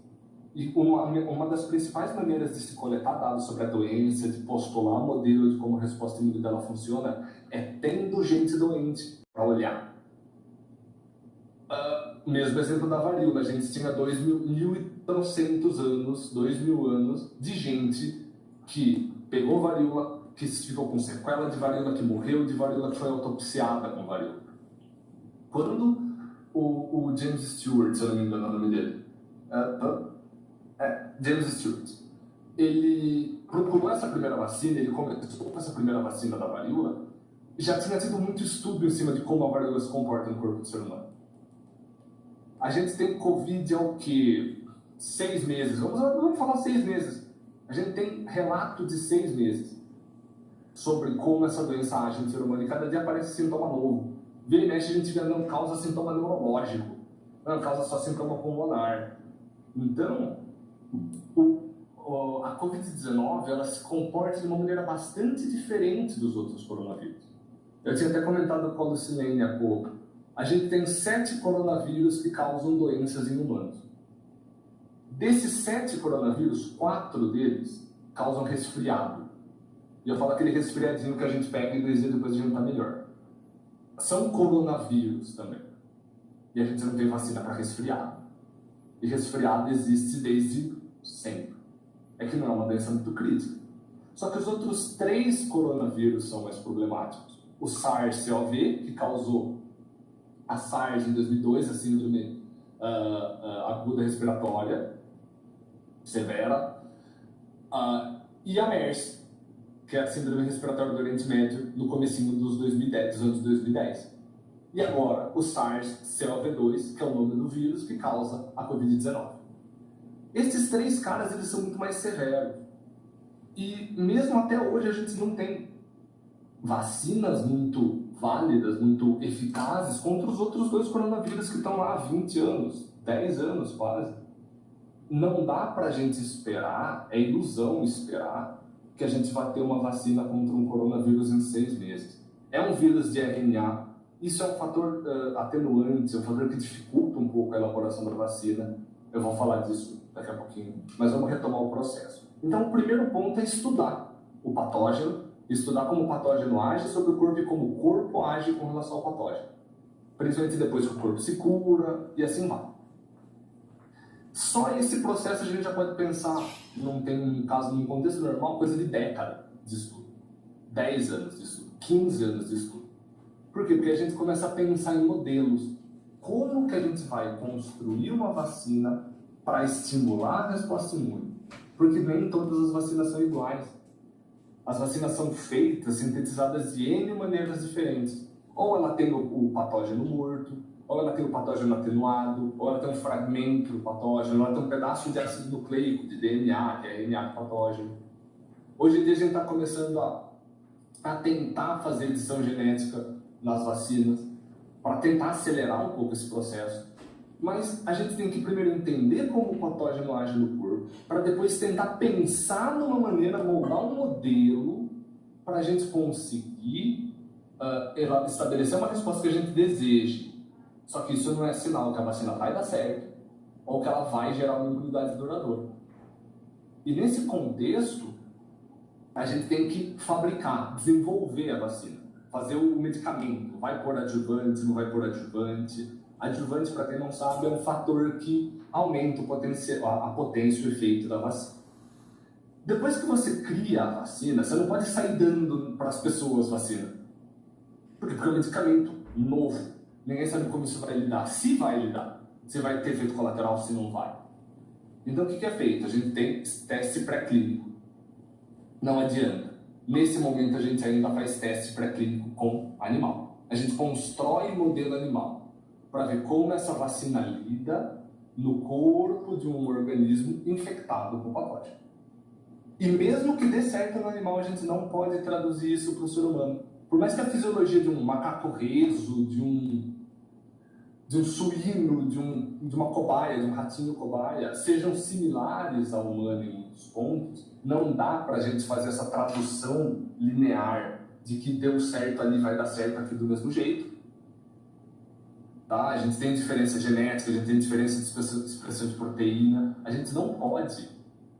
E uma das principais maneiras de se coletar dados sobre a doença, de postular um modelo de como a resposta imune dela funciona, é tendo gente doente para olhar. Mesmo exemplo da varíola, a gente tinha 2.000 anos de gente que pegou varíola, que ficou com sequela de varíola, que morreu de varíola, que foi autopsiada com varíola. Quando o James Stewart, se eu não me engano é o nome dele, James Stewart, ele procurou essa primeira vacina, ele começou com essa primeira vacina da varíola, já tinha tido muito estudo em cima de como a varíola se comporta no corpo do ser humano. A gente tem Covid há o quê? 6 meses. Vamos falar 6 meses. A gente tem relato de 6 meses sobre como essa doença age no ser humano e cada dia aparece sintoma novo. Vira e mexe a gente vê não causa sintoma neurológico, não causa só sintoma pulmonar. Então, a Covid-19 ela se comporta de uma maneira bastante diferente dos outros coronavírus. Eu tinha até comentado com a Lucilene há pouco. A gente tem 7 coronavírus que causam doenças em humanos. Desses 7 coronavírus, 4 deles causam resfriado. E eu falo aquele resfriadinho que a gente pega em 2 dias depois a gente está melhor. São coronavírus também. E a gente não tem vacina para resfriado. E resfriado existe desde sempre. É que não é uma doença muito crítica. Só que os outros 3 coronavírus são mais problemáticos. O SARS-CoV, que causou a SARS em 2002, a síndrome aguda respiratória severa, e a MERS, que é a síndrome respiratória do Oriente Médio, no comecinho dos anos 2010. e agora o SARS-CoV-2, que é o nome do vírus que causa a Covid-19. Esses 3 caras, eles são muito mais severos. E mesmo até hoje a gente não tem vacinas muito válidas, muito eficazes contra os outros 2 coronavírus que estão lá há 20 anos, 10 anos quase. Não dá pra gente esperar, é ilusão esperar, que a gente vai ter uma vacina contra um coronavírus em 6 meses. É um vírus de RNA, isso é um fator atenuante, é um fator que dificulta um pouco a elaboração da vacina. Eu vou falar disso daqui a pouquinho, mas vamos retomar o processo. Então, o primeiro ponto é estudar o patógeno, estudar como o patógeno age sobre o corpo e como o corpo age com relação ao patógeno. Principalmente depois que o corpo se cura e assim vai. Só esse processo a gente já pode pensar, não tem um caso, num contexto normal, coisa de década de estudo. 10 anos de estudo, 15 anos de estudo. Por quê? Porque a gente começa a pensar em modelos. Como que a gente vai construir uma vacina para estimular a resposta imune? Porque nem todas as vacinas são iguais. As vacinas são feitas, sintetizadas de N maneiras diferentes. Ou ela tem o patógeno morto, ou ela tem o patógeno atenuado, ou ela tem um fragmento do patógeno, ou ela tem um pedaço de ácido nucleico, de DNA, que é RNA do patógeno. Hoje em dia a gente está começando a tentar fazer edição genética nas vacinas, para tentar acelerar um pouco esse processo. Mas a gente tem que primeiro entender como o patógeno age no corpo, para depois tentar pensar numa maneira, moldar um modelo, para a gente conseguir estabelecer uma resposta que a gente deseje. Só que isso não é sinal que a vacina vai dar certo, ou que ela vai gerar uma imunidade duradoura. E nesse contexto, a gente tem que fabricar, desenvolver a vacina, fazer o medicamento, vai pôr adjuvante, não vai pôr adjuvante. Adjuvante, para quem não sabe, é um fator que aumenta a potência e o efeito da vacina. Depois que você cria a vacina, você não pode sair dando para as pessoas vacina. Porque é um medicamento novo. Ninguém sabe como isso vai lidar. Se vai lidar. Se vai ter efeito colateral, se não vai. Então, o que é feito? A gente tem teste pré-clínico. Não adianta. Nesse momento, a gente ainda faz teste pré-clínico com animal. A gente constrói modelo animal para ver como essa vacina lida no corpo de um organismo infectado com patógeno. E mesmo que dê certo no animal, a gente não pode traduzir isso para o ser humano. Por mais que a fisiologia de um macaco reso, de um suíno, de uma cobaia, de um ratinho cobaia, sejam similares ao humano em muitos pontos, não dá para a gente fazer essa tradução linear de que deu certo ali, vai dar certo aqui do mesmo jeito. Tá? A gente tem diferença genética, a gente tem diferença de expressão de proteína, a gente não pode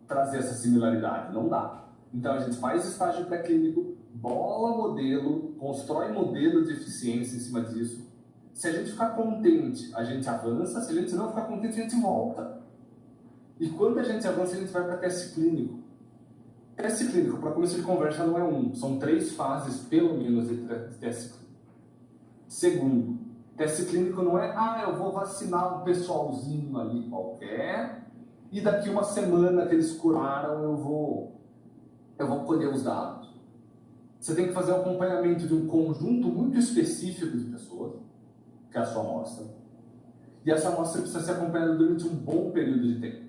trazer essa similaridade, não dá. Então a gente faz estágio pré-clínico, bola modelo, constrói modelo de eficiência em cima disso. Se a gente ficar contente, a gente avança, se a gente não ficar contente, a gente volta. E quando a gente avança, a gente vai para teste clínico. Teste clínico, para começo de conversa, não é um, são 3 fases, pelo menos, de teste clínico. Segundo, teste clínico não é, eu vou vacinar um pessoalzinho ali qualquer, e daqui uma semana que eles curaram, eu vou colher os dados. Você tem que fazer um acompanhamento de um conjunto muito específico de pessoas, que é a sua amostra. E essa amostra precisa ser acompanhada durante um bom período de tempo.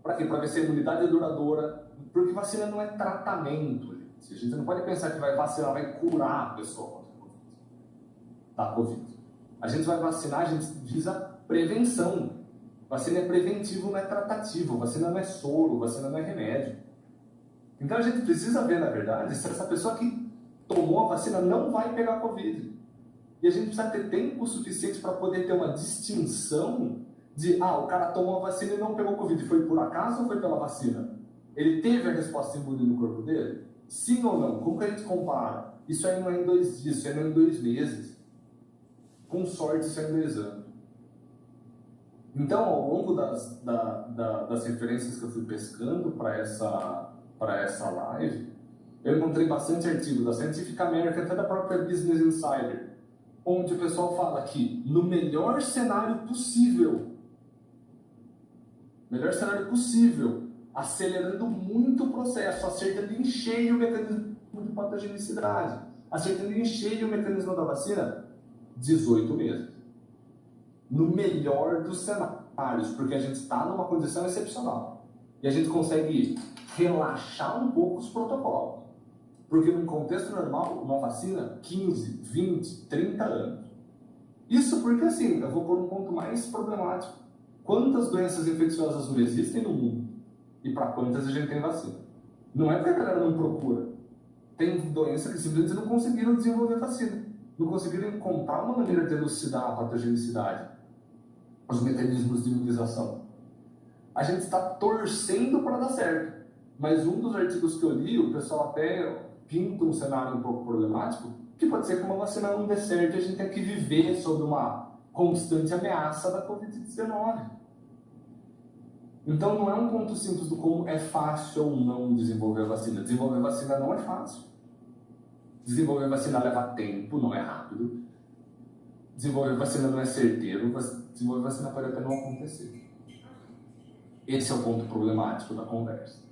Para quê? Para ver se a imunidade é duradoura. Porque vacina não é tratamento, gente. A gente não pode pensar que vai vacinar, vai curar a pessoa da Covid. A gente vai vacinar, a gente visa prevenção. Vacina é preventivo, não é tratativo. Vacina não é soro, vacina não é remédio. Então a gente precisa ver, na verdade, se essa pessoa que tomou a vacina não vai pegar Covid. E a gente precisa ter tempo suficiente para poder ter uma distinção de, o cara tomou a vacina e não pegou Covid. Foi por acaso ou foi pela vacina? Ele teve a resposta imune no corpo dele? Sim ou não? Como que a gente compara? Isso aí não é em 2 dias, isso aí não é em 2 meses. Com sorte, isso é em 2 anos. Então, ao longo das referências que eu fui pescando para essa live, eu encontrei bastante artigo da Scientific American, até da própria Business Insider, onde o pessoal fala que, no melhor cenário possível, acelerando muito o processo, acertando em cheio o mecanismo de patogenicidade, acertando em cheio o mecanismo da vacina, 18 meses. No melhor dos cenários, porque a gente está numa condição excepcional. E a gente consegue relaxar um pouco os protocolos. Porque num contexto normal, uma vacina, 15, 20, 30 anos. Isso porque, assim, eu vou por um ponto mais problemático. Quantas doenças infecciosas não existem no mundo? E para quantas a gente tem vacina? Não é porque a galera não procura. Tem doença que simplesmente não conseguiram desenvolver vacina. Não conseguiram encontrar uma maneira de elucidar a patogenicidade, os mecanismos de imunização. A gente está torcendo para dar certo. Mas um dos artigos que eu li, o pessoal até pinta um cenário um pouco problemático, que pode ser que uma vacina não dê certo e a gente tenha que viver sob uma constante ameaça da Covid-19. Então não é um ponto simples do como é fácil ou não desenvolver vacina. Desenvolver vacina não é fácil. Desenvolver vacina leva tempo, não é rápido. Desenvolver vacina não é certeiro. Desenvolver vacina pode até não acontecer. Esse é o ponto problemático da conversa.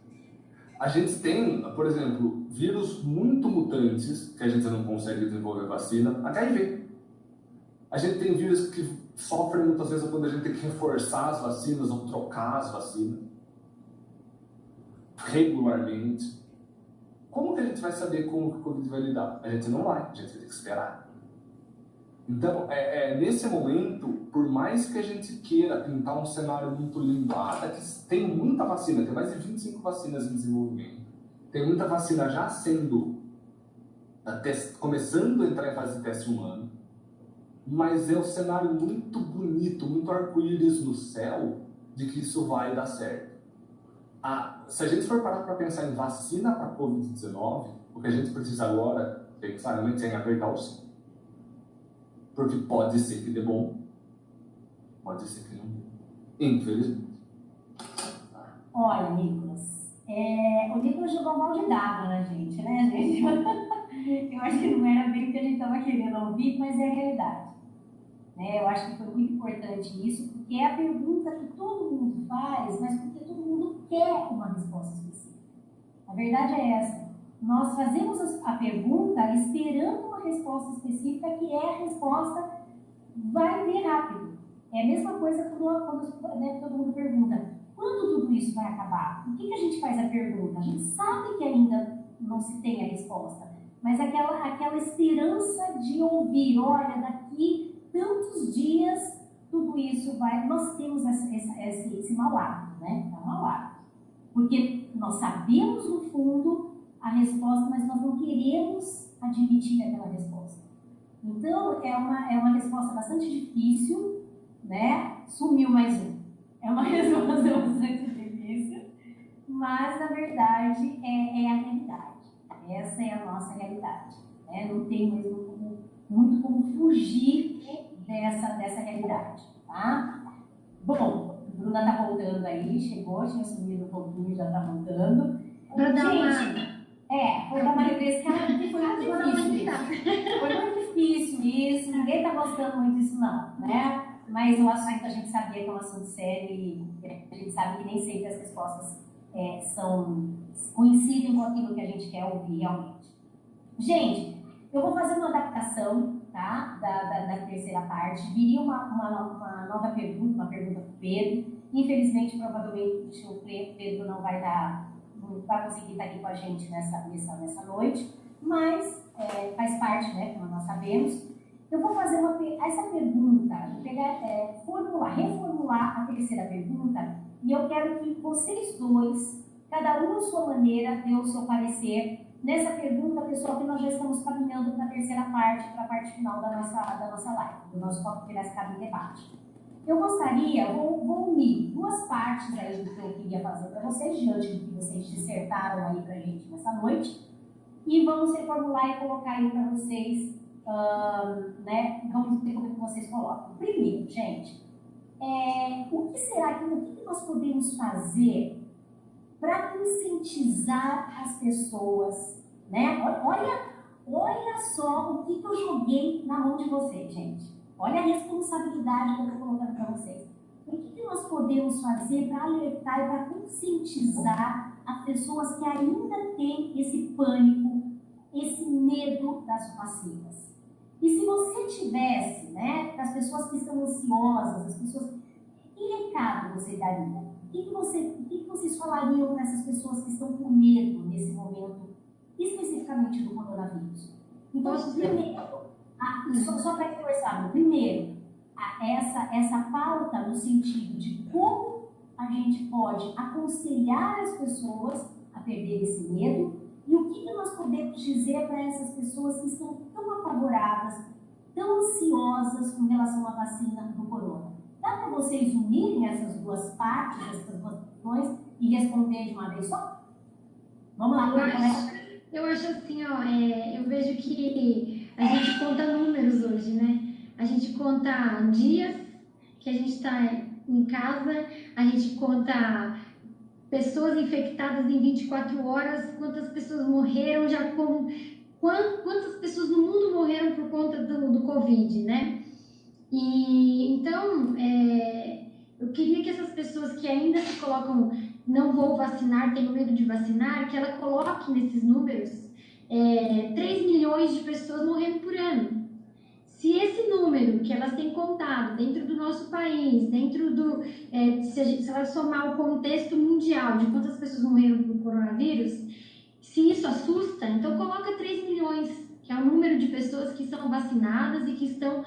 A gente tem, por exemplo, vírus muito mutantes que a gente não consegue desenvolver vacina. HIV. A gente tem vírus que sofrem muitas vezes quando a gente tem que reforçar as vacinas ou trocar as vacinas regularmente. Como que a gente vai saber como que o Covid vai lidar? A gente não vai, a gente vai ter que esperar. Então, nesse momento, por mais que a gente queira pintar um cenário muito lindo, tem muita vacina, tem mais de 25 vacinas em desenvolvimento, tem muita vacina já sendo, começando a entrar em fase de teste humano, mas é um cenário muito bonito, muito arco-íris no céu, de que isso vai dar certo. Se a gente for parar para pensar em vacina para a Covid-19, o que a gente precisa agora, claramente, é em apertar o cinto. Porque pode ser que dê bom, pode ser que não dê. Infelizmente. Olha, Nicolas, o Nicolas jogou um balde d'água na gente, né, gente? Eu acho que não era bem o que a gente estava querendo ouvir, mas é a realidade. Eu acho que foi muito importante isso, porque é a pergunta que todo mundo faz, mas porque todo mundo quer uma resposta específica. A verdade é essa. Nós fazemos a pergunta esperando uma resposta específica, que é a resposta vai vir rápido. É a mesma coisa quando todo mundo pergunta, quando tudo isso vai acabar? Por que a gente faz a pergunta? A gente sabe que ainda não se tem a resposta, mas aquela esperança de ouvir, olha, daqui tantos dias tudo isso vai... Nós temos esse mau hábito, né? É um mau hábito. Porque nós sabemos, no fundo, a resposta, mas nós não queremos admitir aquela resposta. Então, é uma resposta bastante difícil, né? Sumiu mais um. É uma resposta bastante difícil, mas, na verdade, é a realidade. Essa é a nossa realidade. Não tem mesmo muito como fugir dessa realidade, tá? Bom, a Bruna tá voltando aí, chegou, tinha sumido um pouquinho, já tá voltando. Para dar foi dar uma refrescada, porque foi muito difícil. Foi muito difícil isso, ninguém tá gostando muito disso não, né? Mas o assunto a gente sabia que é um assunto sério e a gente sabe que nem sempre as respostas coincidem com aquilo que a gente quer ouvir realmente. Gente, eu vou fazer uma adaptação, tá? Da terceira parte. Viria uma nova pergunta, uma pergunta para o Pedro. Infelizmente, provavelmente, o Pedro não vai conseguir estar aqui com a gente nessa noite, mas faz parte, né? Como nós sabemos. Eu vou fazer essa pergunta, reformular a terceira pergunta, e eu quero que vocês dois, cada um à sua maneira, dê o seu parecer nessa pergunta, pessoal, que nós já estamos caminhando para a terceira parte, para a parte final da nossa live, do nosso Copo Piracicaba em Debate. Eu gostaria, vou unir duas partes aí do que eu queria fazer para vocês, diante do que vocês dissertaram aí para a gente nessa noite, e vamos reformular e colocar aí para vocês, vamos ver como é que vocês colocam. Primeiro, gente, o que nós podemos fazer para conscientizar as pessoas, né? Olha só o que eu joguei na mão de vocês, gente. Olha a responsabilidade que eu estou colocando para vocês. O que nós podemos fazer para alertar e para conscientizar as pessoas que ainda têm esse pânico, esse medo das vacinas? E se você tivesse, né, para as pessoas que estão ansiosas, as pessoas, que recado você daria? O que vocês falariam para essas pessoas que estão com medo nesse momento, especificamente do coronavírus? Então, primeiro, só para reforçar, primeiro, essa pauta no sentido de como a gente pode aconselhar as pessoas a perder esse medo e o que nós podemos dizer para essas pessoas que estão tão apavoradas, tão ansiosas com relação à vacina do corona. Dá para vocês unirem essas duas partes, essas duas questões e responder de uma vez só? Vamos lá, eu acho assim, ó, eu vejo que a gente conta números hoje, né? A gente conta dias que a gente está em casa, a gente conta pessoas infectadas em 24 horas, quantas pessoas morreram, quantas pessoas no mundo morreram por conta do Covid, né? E então, eu queria que essas pessoas que ainda se colocam, não vou vacinar, tenho medo de vacinar, que ela coloque nesses números 3 milhões de pessoas morrendo por ano. Se esse número que elas têm contado dentro do nosso país, se ela somar o contexto mundial de quantas pessoas morreram por coronavírus, se isso assusta, então coloca 3 milhões, que é o número de pessoas que são vacinadas e que estão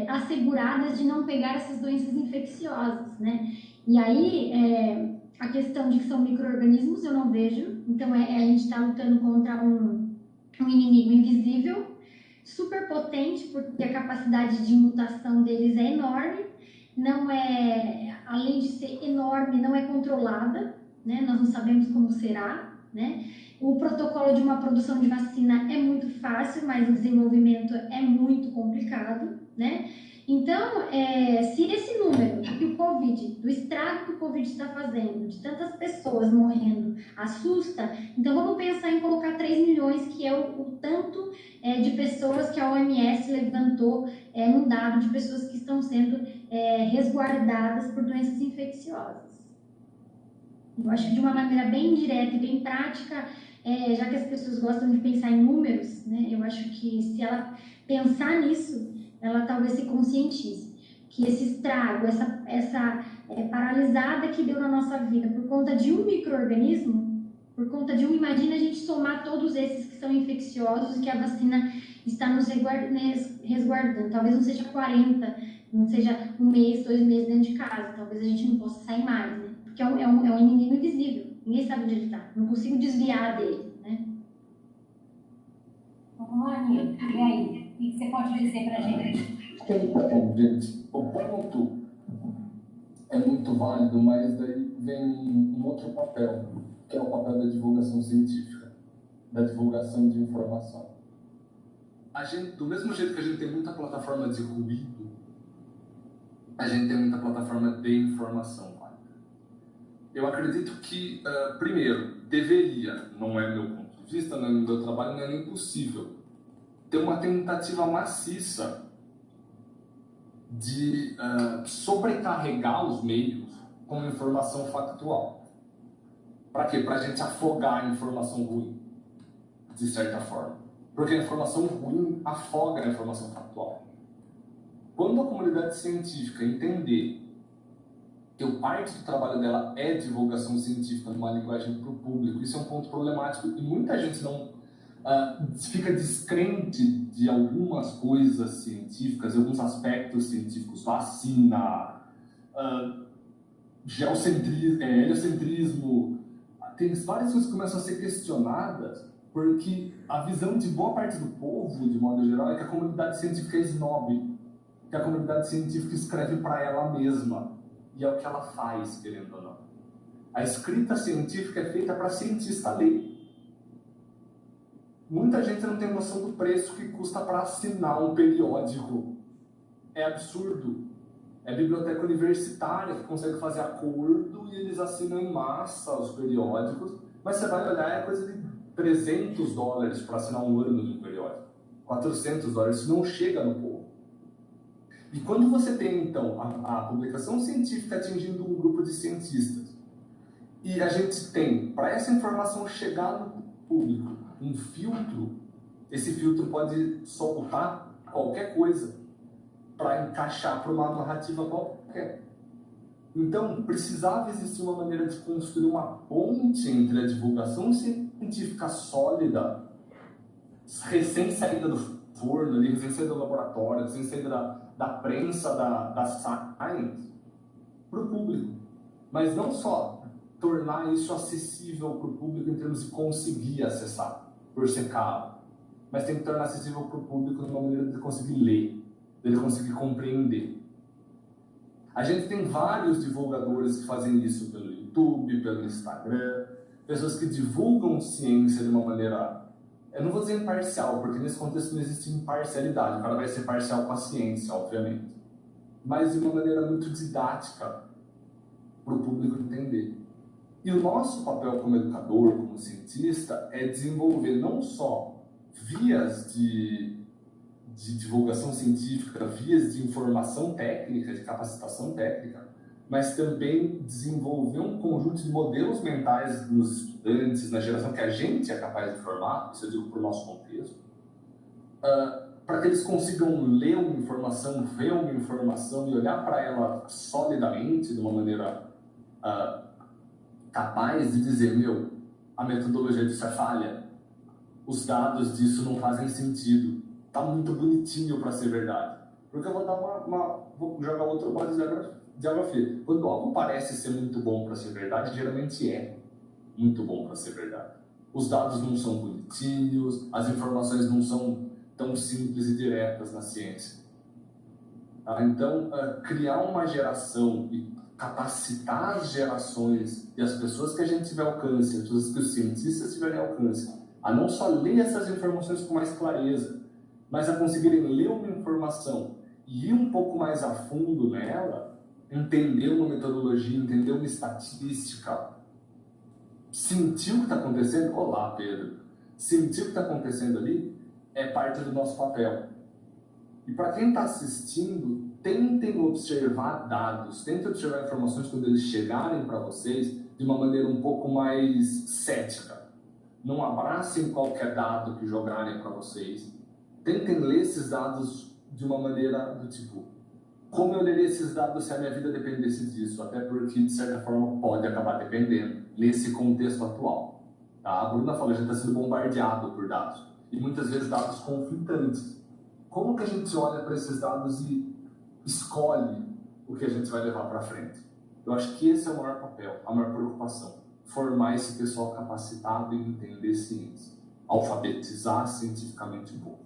asseguradas de não pegar essas doenças infecciosas, né? E aí, a questão de que são micro-organismos eu não vejo, então a gente está lutando contra um inimigo invisível, super potente, porque a capacidade de mutação deles é enorme, além de ser enorme, não é controlada, né? Nós não sabemos como será, né? O protocolo de uma produção de vacina é muito fácil, mas o desenvolvimento é muito complicado, né? Então, se esse número que o Covid, do estrago que o Covid está fazendo, de tantas pessoas morrendo, assusta, então vamos pensar em colocar 3 milhões, que é o tanto de pessoas que a OMS levantou num dado de pessoas que estão sendo resguardadas por doenças infecciosas. Eu acho que de uma maneira bem direta e bem prática, já que as pessoas gostam de pensar em números, né, eu acho que se ela pensar nisso, ela talvez se conscientize que esse estrago, essa paralisada que deu na nossa vida por conta de um micro-organismo, imagina a gente somar todos esses que são infecciosos e que a vacina está nos resguardando, talvez não seja 40, não seja 1 mês, 2 meses dentro de casa, talvez a gente não possa sair mais, né? Porque é um inimigo invisível, ninguém sabe onde ele está, não consigo desviar dele, né? Vamos lá, Nil, e aí? O que você pode dizer para a gente? Então, gente, o ponto é muito válido, mas daí vem um outro papel, que é o papel da divulgação científica, da divulgação de informação. Do mesmo jeito que a gente tem muita plataforma de ruído, a gente tem muita plataforma de informação. Eu acredito que, primeiro, deveria, não é meu ponto de vista, não é meu trabalho, não é nem possível, ter uma tentativa maciça de sobrecarregar os meios com informação factual. Para quê? Para a gente afogar a informação ruim, de certa forma. Porque a informação ruim afoga a informação factual. Quando a comunidade científica entender que parte do trabalho dela é divulgação científica numa linguagem para o público, isso é um ponto problemático e muita gente não fica descrente de algumas coisas científicas, alguns aspectos científicos, vacina, heliocentrismo, tem várias coisas que começam a ser questionadas porque a visão de boa parte do povo, de modo geral, é que a comunidade científica é snob, que a comunidade científica escreve para ela mesma, e é o que ela faz, querendo ou não. A escrita científica é feita para cientista ler. Muita gente não tem noção do preço que custa para assinar um periódico. É absurdo. É a biblioteca universitária que consegue fazer acordo e eles assinam em massa os periódicos, mas você vai olhar, é coisa de $300 para assinar um ano de um periódico. $400, isso não chega no povo. E quando você tem, então, a publicação científica atingindo um grupo de cientistas, e a gente tem, para essa informação chegar no público, um filtro, esse filtro pode soltar qualquer coisa para encaixar para uma narrativa qualquer. Então, precisava existir uma maneira de construir uma ponte entre a divulgação científica sólida, recém-saída do forno, recém-saída do laboratório, recém-saída da prensa, da science, para o público. Mas não só tornar isso acessível para o público em termos de conseguir acessar, por ser caro, mas tem que tornar acessível para o público de uma maneira de ele conseguir ler, de ele conseguir compreender. A gente tem vários divulgadores que fazem isso pelo YouTube, pelo Instagram, pessoas que divulgam ciência de uma maneira, eu não vou dizer imparcial, porque nesse contexto não existe imparcialidade, o cara vai ser parcial com a ciência, obviamente, mas de uma maneira muito didática para o público entender. E o nosso papel como educador, como cientista, é desenvolver não só vias de divulgação científica, vias de informação técnica, de capacitação técnica, mas também desenvolver um conjunto de modelos mentais nos estudantes, na geração que a gente é capaz de formar, isso eu digo para o nosso contexto, para que eles consigam ler uma informação, ver uma informação e olhar para ela solidamente, de uma maneira capaz de dizer, a metodologia disso é falha, os dados disso não fazem sentido, tá muito bonitinho para ser verdade. Porque eu vou dar vou jogar outro balde de água fria. Quando algo parece ser muito bom para ser verdade, geralmente é muito bom para ser verdade. Os dados não são bonitinhos, as informações não são tão simples e diretas na ciência. Então, criar uma geração e capacitar as gerações e as pessoas que a gente tiver alcance, as pessoas que os cientistas tiverem alcance, a não só ler essas informações com mais clareza, mas a conseguirem ler uma informação e ir um pouco mais a fundo nela, entender uma metodologia, entender uma estatística, sentir o que está acontecendo. Olá, Pedro. Sentir o que está acontecendo ali é parte do nosso papel. E para quem está assistindo, tentem observar dados, tentem observar informações quando eles chegarem para vocês de uma maneira um pouco mais cética. Não abracem qualquer dado que jogarem para vocês. Tentem ler esses dados de uma maneira do tipo, como eu leria esses dados se a minha vida dependesse disso? Até porque, de certa forma, pode acabar dependendo, nesse contexto atual. Tá? A Bruna falou, a gente está sendo bombardeado por dados. E muitas vezes dados conflitantes. Como que a gente olha para esses dados e escolhe o que a gente vai levar para frente? Eu acho que esse é o maior papel, a maior preocupação. Formar esse pessoal capacitado em entender ciência. Alfabetizar cientificamente um pouco.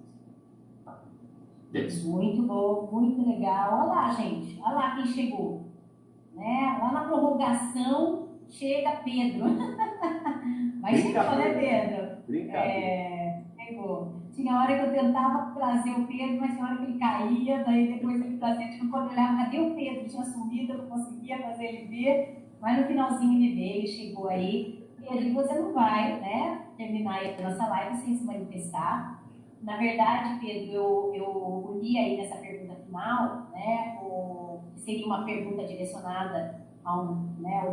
Muito bom, muito legal. Olha lá, gente. Olha lá quem chegou. Né? Lá na prorrogação chega Pedro. Mas chegou, né, Pedro? Chegou. Tinha hora que eu tentava trazer o Pedro, mas tinha hora que ele caía, daí depois ele trazia, tipo, quando eu olhava, cadê o Pedro? Tinha sumido, eu não conseguia fazer ele ver, mas no finalzinho ele veio, chegou aí. Pedro, você não vai, né, terminar a nossa live sem se manifestar. Na verdade, Pedro, eu uni aí nessa pergunta final, né, que seria uma pergunta direcionada ao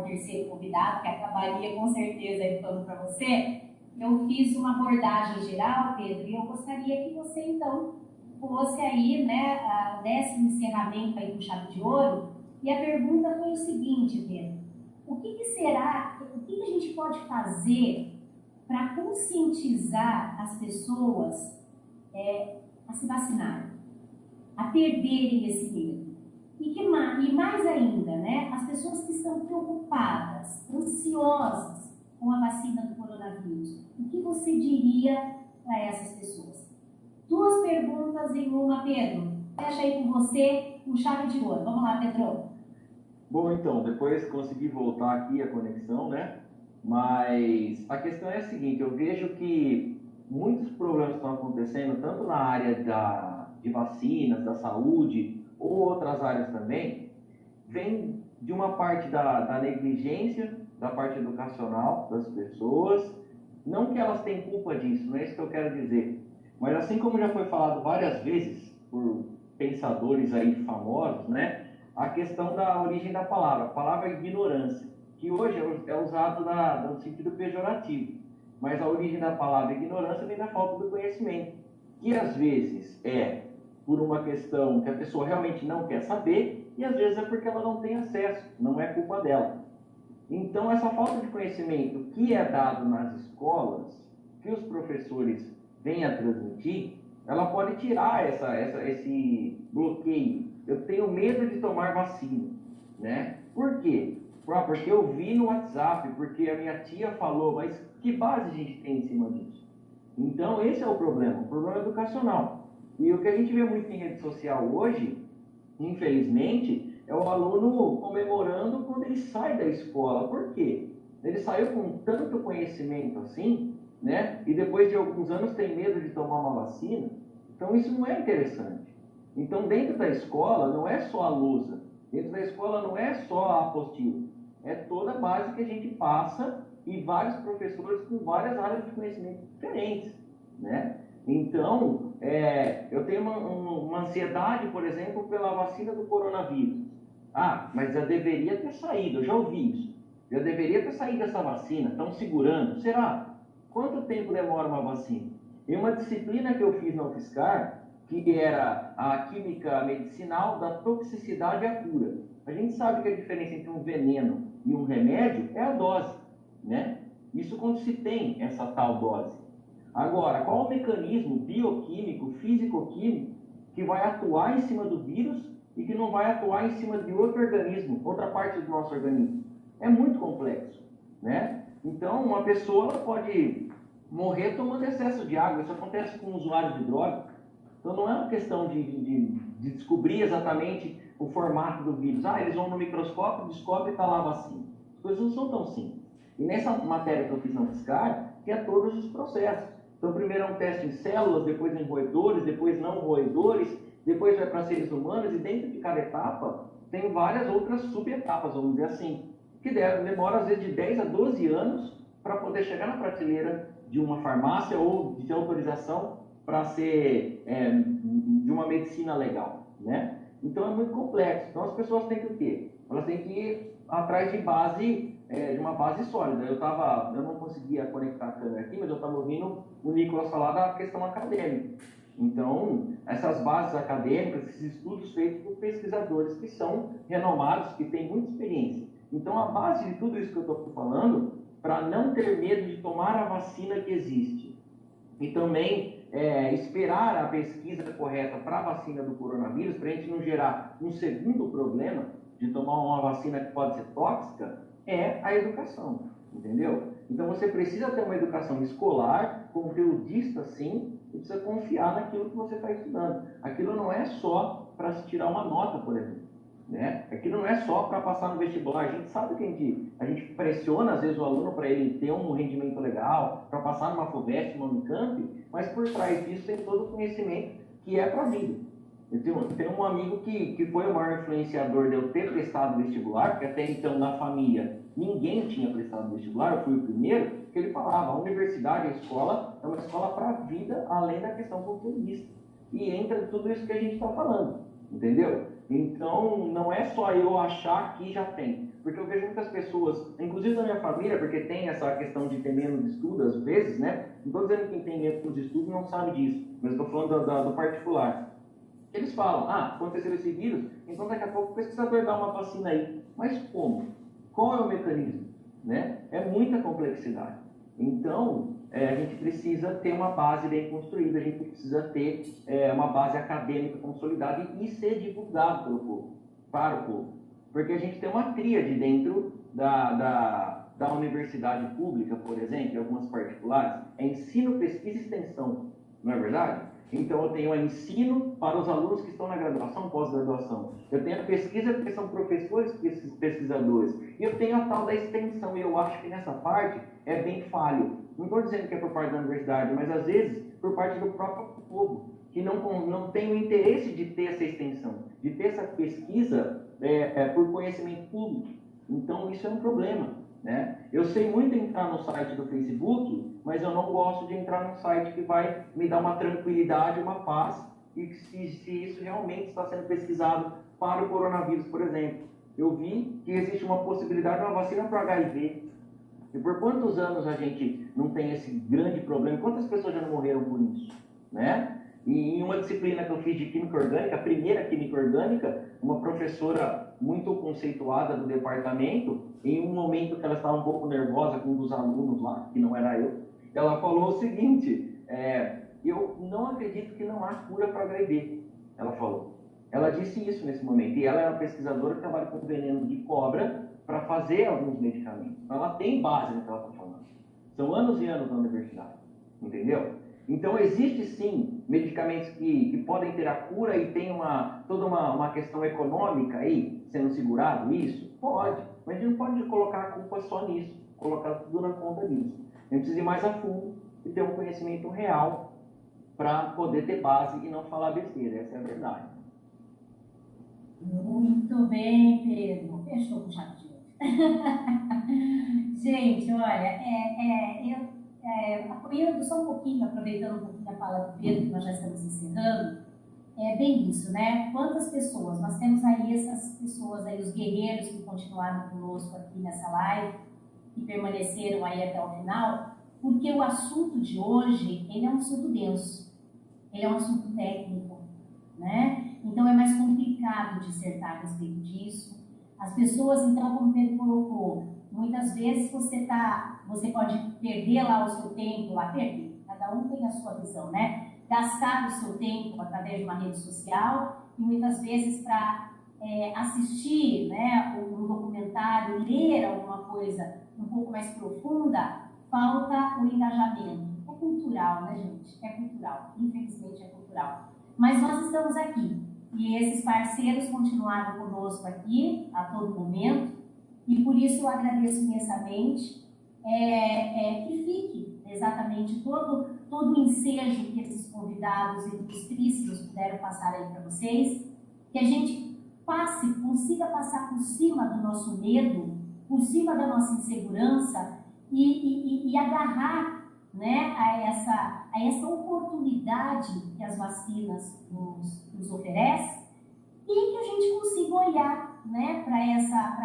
terceiro convidado, que acabaria com certeza aí falando para você. Eu fiz uma abordagem geral, Pedro, e eu gostaria que você, então, fosse aí, né, o 10º encerramento aí com chave de ouro. E a pergunta foi o seguinte, Pedro: o que a gente pode fazer para conscientizar as pessoas a se vacinarem, a perderem esse medo? E mais ainda, né, as pessoas que estão preocupadas, ansiosas com a vacina do coronavírus, o que você diria para essas pessoas? 2 perguntas em uma, Pedro. Fecha aí com você com chave de ouro. Vamos lá, Pedro. Bom, então, depois consegui voltar aqui a conexão, né? Mas a questão é a seguinte, eu vejo que muitos problemas estão acontecendo, tanto na área de vacinas, da saúde, ou outras áreas também, vem de uma parte da negligência, da parte educacional das pessoas. Não que elas tenham culpa disso, não é isso que eu quero dizer. Mas assim como já foi falado várias vezes por pensadores aí famosos, né? A questão da origem da palavra. A palavra ignorância, que hoje é usado no sentido pejorativo. Mas a origem da palavra ignorância vem da falta do conhecimento. Que às vezes é por uma questão que a pessoa realmente não quer saber, e às vezes é porque ela não tem acesso, não é culpa dela. Então, essa falta de conhecimento que é dado nas escolas, que os professores vêm a transmitir, ela pode tirar esse bloqueio. Eu tenho medo de tomar vacina, né? Por quê? Porque eu vi no WhatsApp, porque a minha tia falou, mas que base a gente tem em cima disso? Então, esse é o problema educacional. E o que a gente vê muito em rede social hoje, infelizmente, é o aluno comemorando quando ele sai da escola. Por quê? Ele saiu com tanto conhecimento assim, né? E depois de alguns anos tem medo de tomar uma vacina. Então, isso não é interessante. Então, dentro da escola, não é só a lousa. Dentro da escola não é só a apostila. É toda a base que a gente passa e vários professores com várias áreas de conhecimento diferentes, né? Então, eu tenho uma ansiedade, por exemplo, pela vacina do coronavírus. Ah, mas já deveria ter saído, eu já ouvi isso. Já deveria ter saído essa vacina, estão segurando. Será? Quanto tempo demora uma vacina? Em uma disciplina que eu fiz na UFSCar, que era a química medicinal da toxicidade à cura. A gente sabe que a diferença entre um veneno e um remédio é a dose, né? Isso quando se tem essa tal dose. Agora, qual o mecanismo bioquímico, físico-químico que vai atuar em cima do vírus e que não vai atuar em cima de outro organismo, outra parte do nosso organismo? É muito complexo, né? Então, uma pessoa pode morrer tomando excesso de água. Isso acontece com usuários de droga. Então, não é uma questão de descobrir exatamente o formato do vírus. Ah, eles vão no microscópio, descobrem e está lá a vacina. As coisas não são tão simples. E nessa matéria que eu fiz na UFSCar, tem todos os processos. Então, primeiro é um teste em células, depois em roedores, depois não roedores, depois vai para seres humanos, e dentro de cada etapa tem várias outras subetapas, vamos dizer assim, que demora às vezes de 10 a 12 anos para poder chegar na prateleira de uma farmácia ou de autorização para ser de uma medicina legal, né? Então é muito complexo. Então as pessoas têm que o quê? Elas têm que ir atrás de base, de uma base sólida. Eu não conseguia conectar a câmera aqui, mas eu estava ouvindo o Nicolas falar da questão acadêmica. Então, essas bases acadêmicas, esses estudos feitos por pesquisadores que são renomados, que têm muita experiência. Então, a base de tudo isso que eu estou falando, para não ter medo de tomar a vacina que existe, e também esperar a pesquisa correta para a vacina do coronavírus, para a gente não gerar um segundo problema de tomar uma vacina que pode ser tóxica, é a educação, entendeu? Então você precisa ter uma educação escolar, conteudista sim, e precisa confiar naquilo que você está estudando. Aquilo não é só para se tirar uma nota, por exemplo, né? Aquilo não é só para passar no vestibular. A gente sabe que a gente pressiona às vezes o aluno para ele ter um rendimento legal, para passar numa FUVEST, numa Unicamp, mas por trás disso tem todo o conhecimento que é para a vida. Eu tenho um amigo que foi o maior influenciador de eu ter prestado vestibular, porque até então na família ninguém tinha prestado vestibular, eu fui o primeiro, que ele falava, a universidade, a escola, é uma escola para a vida, além da questão conteudista. E entra tudo isso que a gente está falando, entendeu? Então, não é só eu achar que já tem. Porque eu vejo muitas pessoas, inclusive da minha família, porque tem essa questão de ter menos estudo às vezes, né? Não estou dizendo que quem tem menos estudo não sabe disso, mas estou falando do particular. Eles falam, aconteceu esse vírus, então daqui a pouco o pesquisador dá uma vacina aí. Mas como? Qual é o mecanismo? Né? É muita complexidade. Então, a gente precisa ter uma base bem construída, a gente precisa ter uma base acadêmica consolidada e ser divulgado pelo povo, para o povo. Porque a gente tem uma tríade dentro da universidade pública, por exemplo, e algumas particulares, é ensino, pesquisa e extensão, não é verdade? Então, eu tenho o ensino para os alunos que estão na graduação, pós-graduação. Eu tenho a pesquisa, porque são professores pesquisadores. E eu tenho a tal da extensão, e eu acho que nessa parte é bem falho. Não estou dizendo que é por parte da universidade, mas às vezes por parte do próprio povo, que não tem o interesse de ter essa extensão, de ter essa pesquisa por conhecimento público. Então, isso é um problema. Né? Eu sei muito entrar no site do Facebook, mas eu não gosto de entrar num site que vai me dar uma tranquilidade, uma paz, e se isso realmente está sendo pesquisado para o coronavírus, por exemplo. Eu vi que existe uma possibilidade de uma vacina para o HIV. E por quantos anos a gente não tem esse grande problema? Quantas pessoas já não morreram por isso? Né? E em uma disciplina que eu fiz de Química Orgânica, a primeira Química Orgânica, uma professora muito conceituada do departamento, em um momento que ela estava um pouco nervosa com um dos alunos lá, que não era eu, ela falou o seguinte, eu não acredito que não há cura para HIV, ela falou. Ela disse isso nesse momento, e ela é uma pesquisadora que trabalha com veneno de cobra para fazer alguns medicamentos. Então ela tem base no que ela está falando. São anos e anos na universidade, entendeu? Então existe sim medicamentos que podem ter a cura e tem toda uma questão econômica aí, sendo segurado isso? Pode, mas a gente não pode colocar a culpa só nisso, colocar tudo na conta disso. A gente precisa ir mais a fundo e ter um conhecimento real para poder ter base e não falar besteira, essa é a verdade. Muito bem, Pedro. Fechou com chave de ouro. Gente, olha, apoiando só um pouquinho, aproveitando um pouquinho a fala do Pedro, que nós já estamos encerrando, é bem isso, né? Quantas pessoas, nós temos aí essas pessoas aí, os guerreiros que continuaram conosco aqui nessa live, que permaneceram aí até o final, porque o assunto de hoje, ele é um assunto denso, ele é um assunto técnico, né? Então é mais complicado dissertar a respeito disso. As pessoas, então, como o Pedro colocou, muitas vezes você pode perder lá o seu tempo, cada um tem a sua visão, né? Gastar o seu tempo através de uma rede social e muitas vezes para assistir, né, um documentário, ler alguma coisa um pouco mais profunda, falta o engajamento. É cultural, né, gente? É cultural. Infelizmente é cultural. Mas nós estamos aqui. E esses parceiros continuaram conosco aqui a todo momento, e por isso eu agradeço imensamente que fique exatamente todo o ensejo que esses convidados ilustríssimos puderam passar aí para vocês, que a gente consiga passar por cima do nosso medo, por cima da nossa insegurança e agarrar, né, a essa oportunidade que as vacinas nos oferecem e que a gente consiga olhar, né, para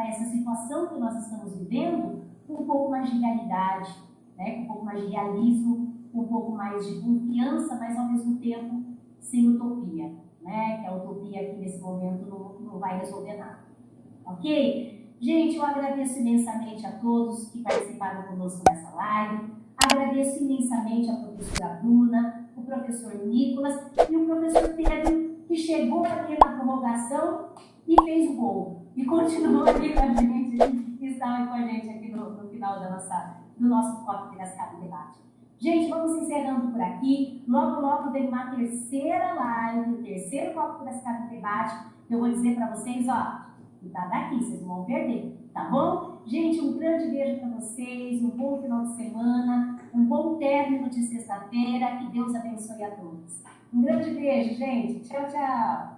essa situação que nós estamos vivendo com um pouco mais de realidade, né, com um pouco mais de realismo, com um pouco mais de confiança, mas ao mesmo tempo sem utopia, né, que a utopia aqui nesse momento não vai resolver nada. Ok? Gente, eu agradeço imensamente a todos que participaram conosco nessa live. Agradeço imensamente a professora Bruna, o professor Nicolas e o professor Pedro, que chegou aqui na prorrogação e fez o gol. E continuou aqui com a gente, e estava com a gente aqui no final do nosso Copo Piracicaba Debate. Gente, vamos encerrando por aqui. Logo, logo vem uma terceira live, o terceiro Copo Piracicaba Debate. Eu vou dizer para vocês, ó, que tá daqui, vocês não vão perder, tá bom? Gente, um grande beijo para vocês, um bom final de semana, um bom término de sexta-feira, que Deus abençoe a todos. Um grande beijo, gente. Tchau, tchau.